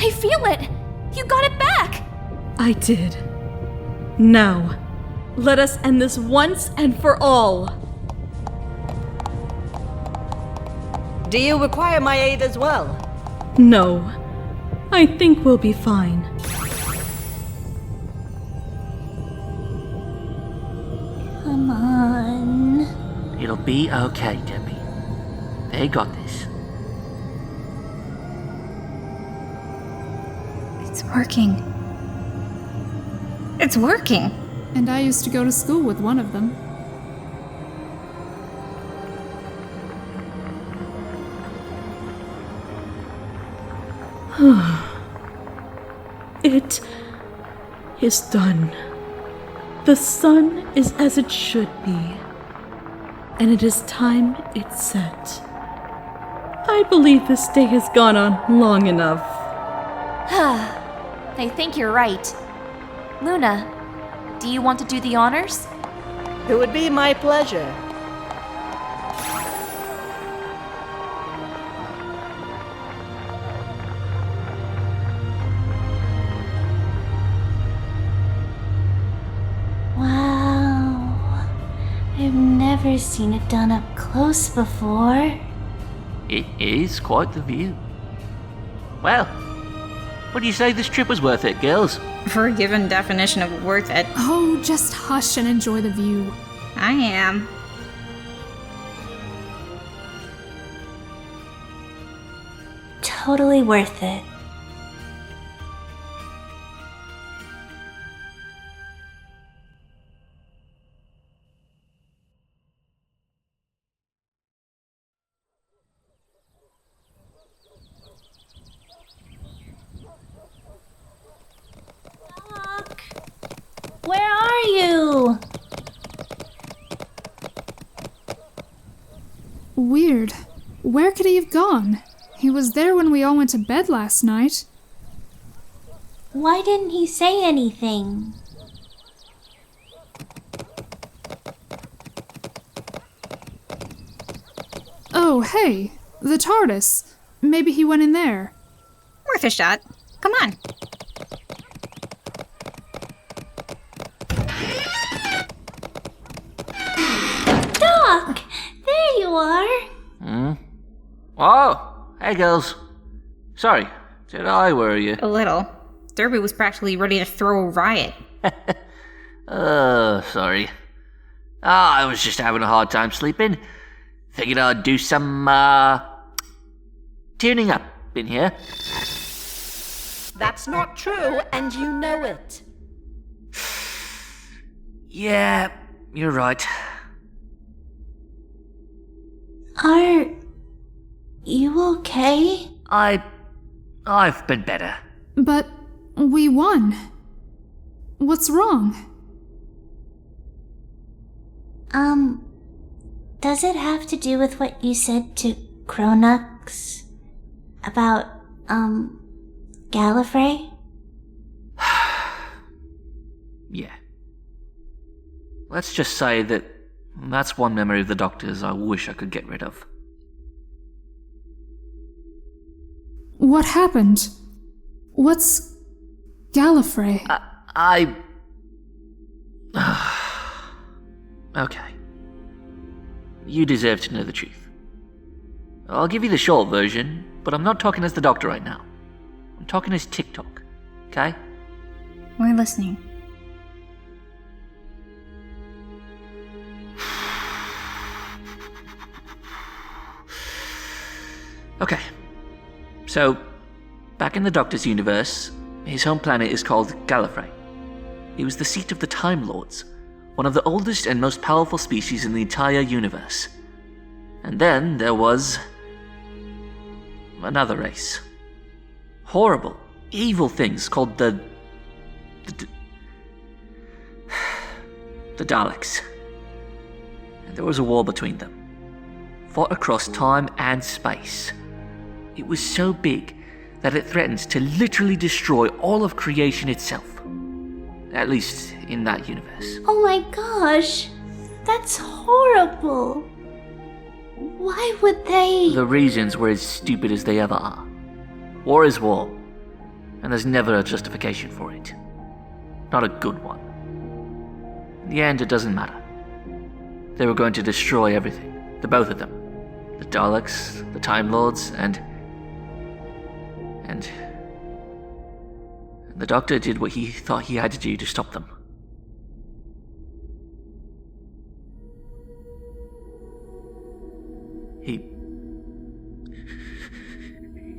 I feel it! You got it back! I did. Now, let us end this once and for all. Do you require my aid as well? No. I think we'll be fine. Come on. It'll be okay, Derpy. They got this. It's working. It's working. And I used to go to school with one of them. It is done. The sun is as it should be, and it is time it set. I believe this day has gone on long enough. I think you're right. Luna, do you want to do the honors? It would be my pleasure. never seen it done up close before. It is quite the view. Well, what do you say this trip was worth it, girls? For a given definition of worth it, Oh, just hush and enjoy the view. I am. Totally worth it. Doc, where are you? Weird. Where could he have gone? He was there when we all went to bed last night. Why didn't he say anything? Oh, hey, the TARDIS. Maybe he went in there. Worth a shot. Come on. Doc, there you are. Oh, hey, girls. Sorry, did I worry you? A little. Derpy was practically ready to throw a riot. Sorry. I was just having a hard time sleeping. Figured I'd do some, tuning up in here. That's not true, and you know it. Yeah, you're right. Are you okay? I've been better. But we won. What's wrong? Does it have to do with what you said to Cronux about, Gallifrey? Yeah. Let's just say that's one memory of the Doctor's I wish I could get rid of. What happened? What's Gallifrey? Okay. You deserve to know the truth. I'll give you the short version, but I'm not talking as the Doctor right now. I'm talking as TikTok, okay? We're listening. Okay. So, back in the Doctor's universe, his home planet is called Gallifrey. It was the seat of the Time Lords, one of the oldest and most powerful species in the entire universe. And then there was another race. Horrible, evil things called the Daleks. And there was a war between them, fought across time and space. It was so big that it threatens to literally destroy all of creation itself. At least in that universe. Oh my gosh, that's horrible. Why would they? The reasons were as stupid as they ever are. War is war, and there's never a justification for it. Not a good one. In the end, it doesn't matter. They were going to destroy everything, the both of them. The Daleks, the Time Lords, and the Doctor did what he thought he had to do to stop them.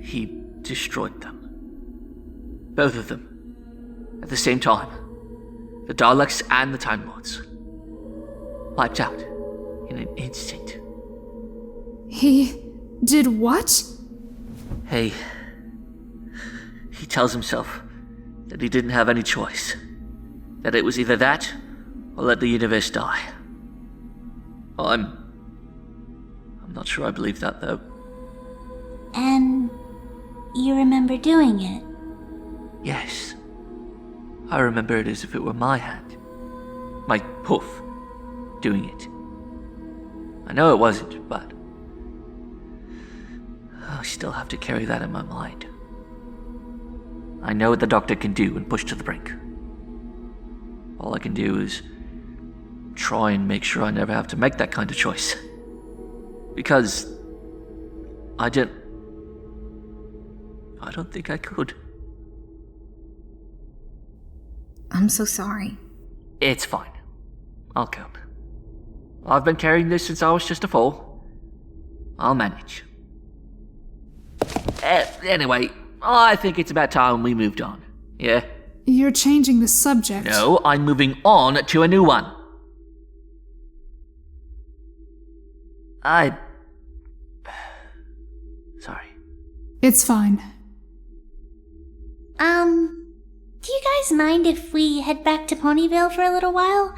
He destroyed them. Both of them. At the same time. The Daleks and the Time Lords. Wiped out in an instant. He did what? He tells himself that he didn't have any choice. That it was either that or let the universe die. I'm not sure I believe that, though. And you remember doing it? Yes. I remember it as if it were my hand. My hoof. Doing it. I know it wasn't, but I still have to carry that in my mind. I know what the Doctor can do when pushed to the brink. All I can do is try and make sure I never have to make that kind of choice. Because I don't think I could. I'm so sorry. It's fine. I'll cope. I've been carrying this since I was just a foal. I'll manage. Anyway, I think it's about time we moved on. Yeah? You're changing the subject. No, I'm moving on to a new one. Sorry. It's fine. Do you guys mind if we head back to Ponyville for a little while?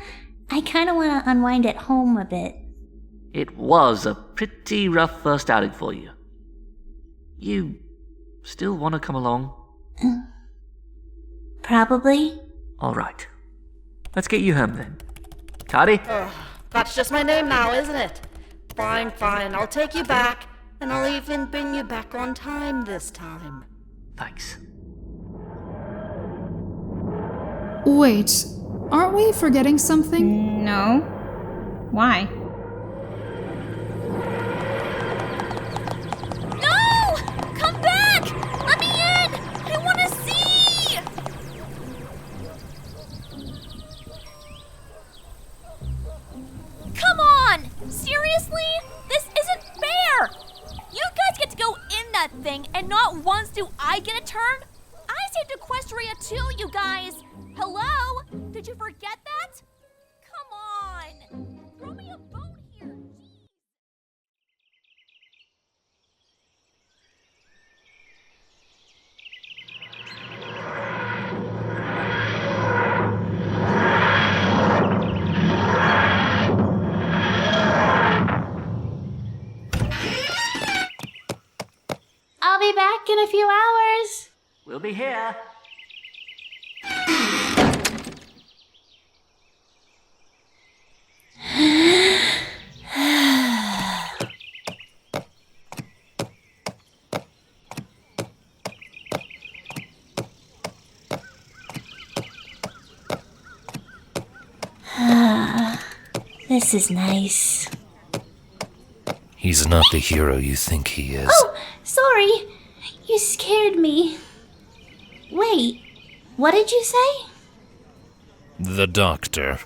I kinda wanna unwind at home a bit. It was a pretty rough first outing for you. You still want to come along? Probably. Alright. Let's get you home then. Tardy? That's just my name now, isn't it? Fine, I'll take you back, and I'll even bring you back on time this time. Thanks. Wait, aren't we forgetting something? No. Why? No! Come back! Let me in! I want to see! Come on! Seriously? This isn't fair! You guys get to go in that thing, and not once do I get a turn? I saved Equestria too, you guys! Hello? Did you forget that? Come on! Throw me a bone here, jeez. I'll be back in a few hours. We'll be here. This is nice. He's not the hero you think he is. Oh, sorry. You scared me. Wait, what did you say? The Doctor.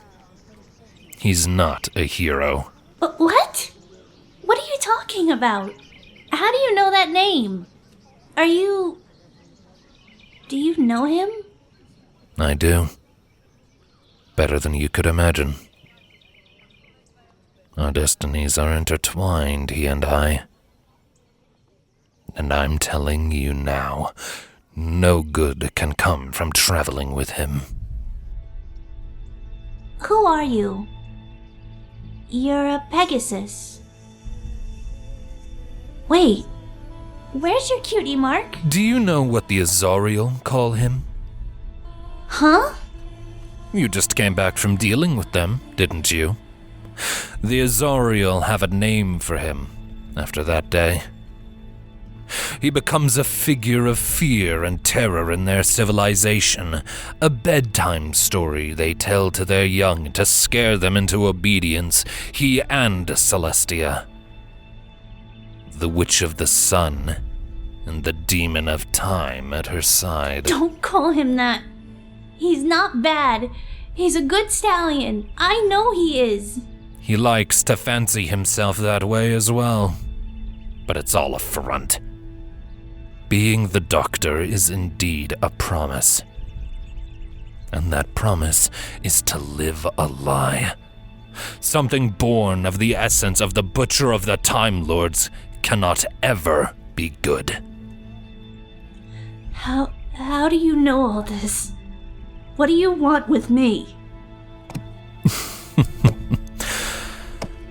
He's not a hero. What? What are you talking about? How do you know that name? Do you know him? I do. Better than you could imagine. Our destinies are intertwined, he and I. And I'm telling you now, no good can come from traveling with him. Who are you? You're a Pegasus. Wait, where's your cutie mark? Do you know what the Azorial call him? Huh? You just came back from dealing with them, didn't you? The Azorial have a name for him after that day. He becomes a figure of fear and terror in their civilization, a bedtime story they tell to their young to scare them into obedience, he and Celestia. The Witch of the Sun and the Demon of Time at her side. Don't call him that. He's not bad. He's a good stallion. I know he is. He likes to fancy himself that way as well. But it's all a front. Being the Doctor is indeed a promise. And that promise is to live a lie. Something born of the essence of the Butcher of the Time Lords cannot ever be good. How do you know all this? What do you want with me?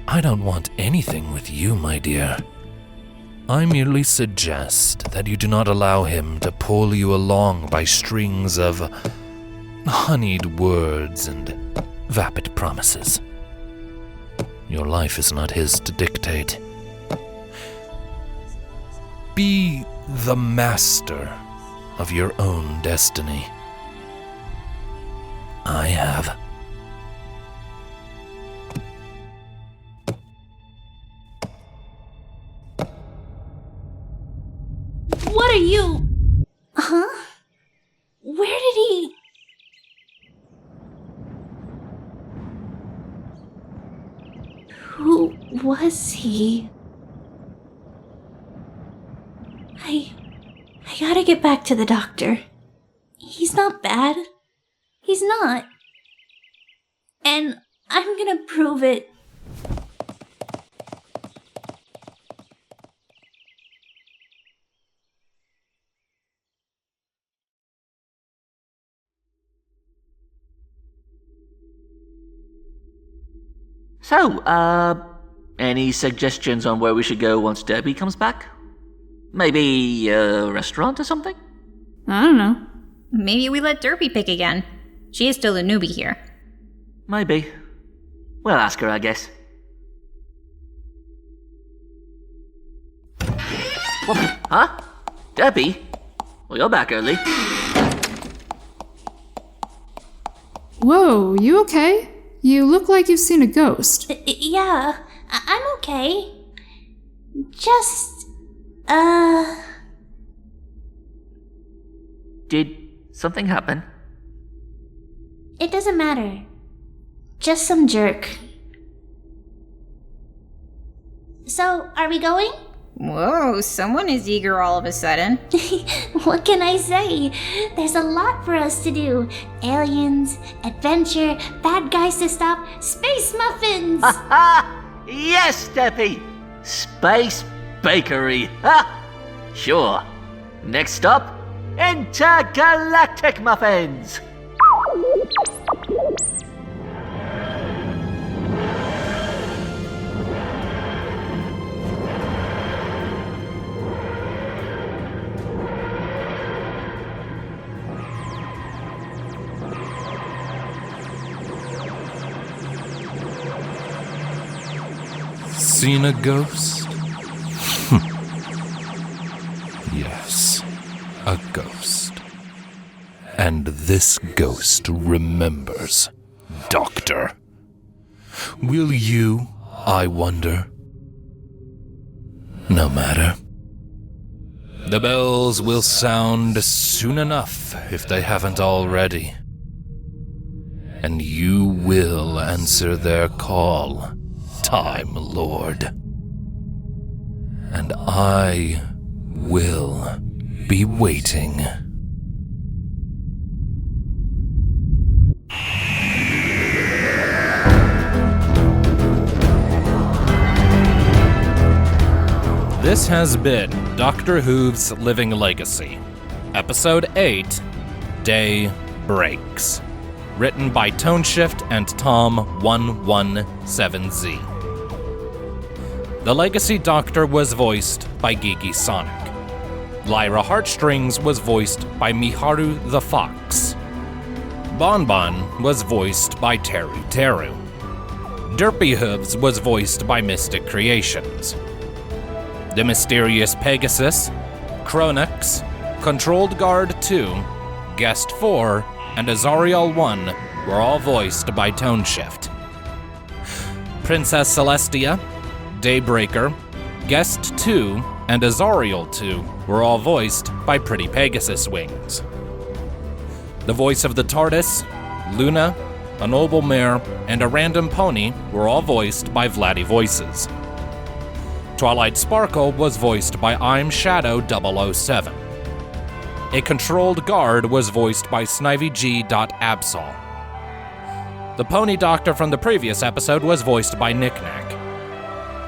I don't want anything with you, my dear. I merely suggest that you do not allow him to pull you along by strings of honeyed words and vapid promises. Your life is not his to dictate. Be the master of your own destiny. I have. you... Huh? Where did he... Who was he? I gotta get back to the doctor. He's not bad. He's not. And I'm gonna prove it. So, any suggestions on where we should go once Derpy comes back? Maybe a restaurant or something? I don't know. Maybe we let Derpy pick again. She is still a newbie here. Maybe. We'll ask her, I guess. What? Huh? Derpy? Well, you're back early. Whoa, you okay? You look like you've seen a ghost. Yeah, I'm okay. Just, Did something happen? It doesn't matter. Just some jerk. So, are we going? Whoa, someone is eager all of a sudden. What can I say? There's a lot for us to do. Aliens, adventure, bad guys to stop, space muffins! Ha ha! Yes, Derpy! Space Bakery! Ha! Sure. Next stop, intergalactic muffins! Seen a ghost? Yes, a ghost. And this ghost remembers, Doctor. Will you, I wonder? No matter. The bells will sound soon enough if they haven't already. And you will answer their call, Time Lord. And I will be waiting. This has been Dr. Hooves' Living Legacy, Episode 8, Day Breaks, written by Toneshift and Tom117Z. The Legacy Doctor was voiced by Geeky Sonic. Lyra Heartstrings was voiced by Miharu the Fox. Bonbon was voiced by Teru Teru. Derpy Hooves was voiced by Mystic Creations. The Mysterious Pegasus, Chronix, Controlled Guard 2, Guest 4, and Azariel 1 were all voiced by Toneshift. Princess Celestia, Daybreaker, Guest 2, and Azariel 2 were all voiced by Pretty Pegasus Wings. The voice of the TARDIS, Luna, a noble mare, and a random pony were all voiced by Vladdy Voices. Twilight Sparkle was voiced by I'm Shadow 007. A Controlled Guard was voiced by SnivyG.Absol. The Pony Doctor from the previous episode was voiced by Knickknack.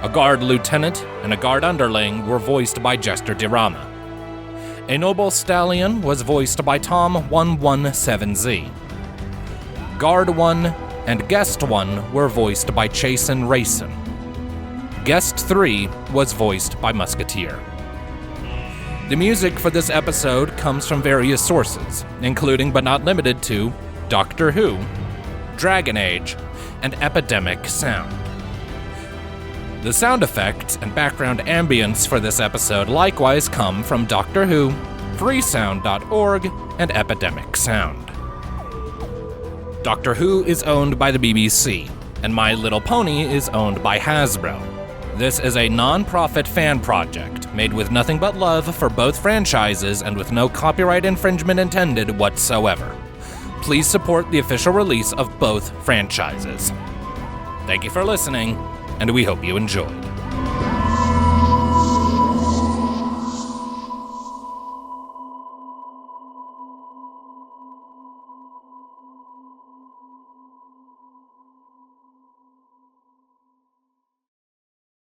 A Guard Lieutenant and a Guard Underling were voiced by Jester Dirama. A Noble Stallion was voiced by Tom117Z. Guard 1 and Guest 1 were voiced by Chasen Racin. Guest 3 was voiced by Musketeer. The music for this episode comes from various sources, including but not limited to Doctor Who, Dragon Age, and Epidemic Sound. The sound effects and background ambience for this episode likewise come from Doctor Who, freesound.org, and Epidemic Sound. Doctor Who is owned by the BBC, and My Little Pony is owned by Hasbro. This is a non-profit fan project made with nothing but love for both franchises and with no copyright infringement intended whatsoever. Please support the official release of both franchises. Thank you for listening, and we hope you enjoyed.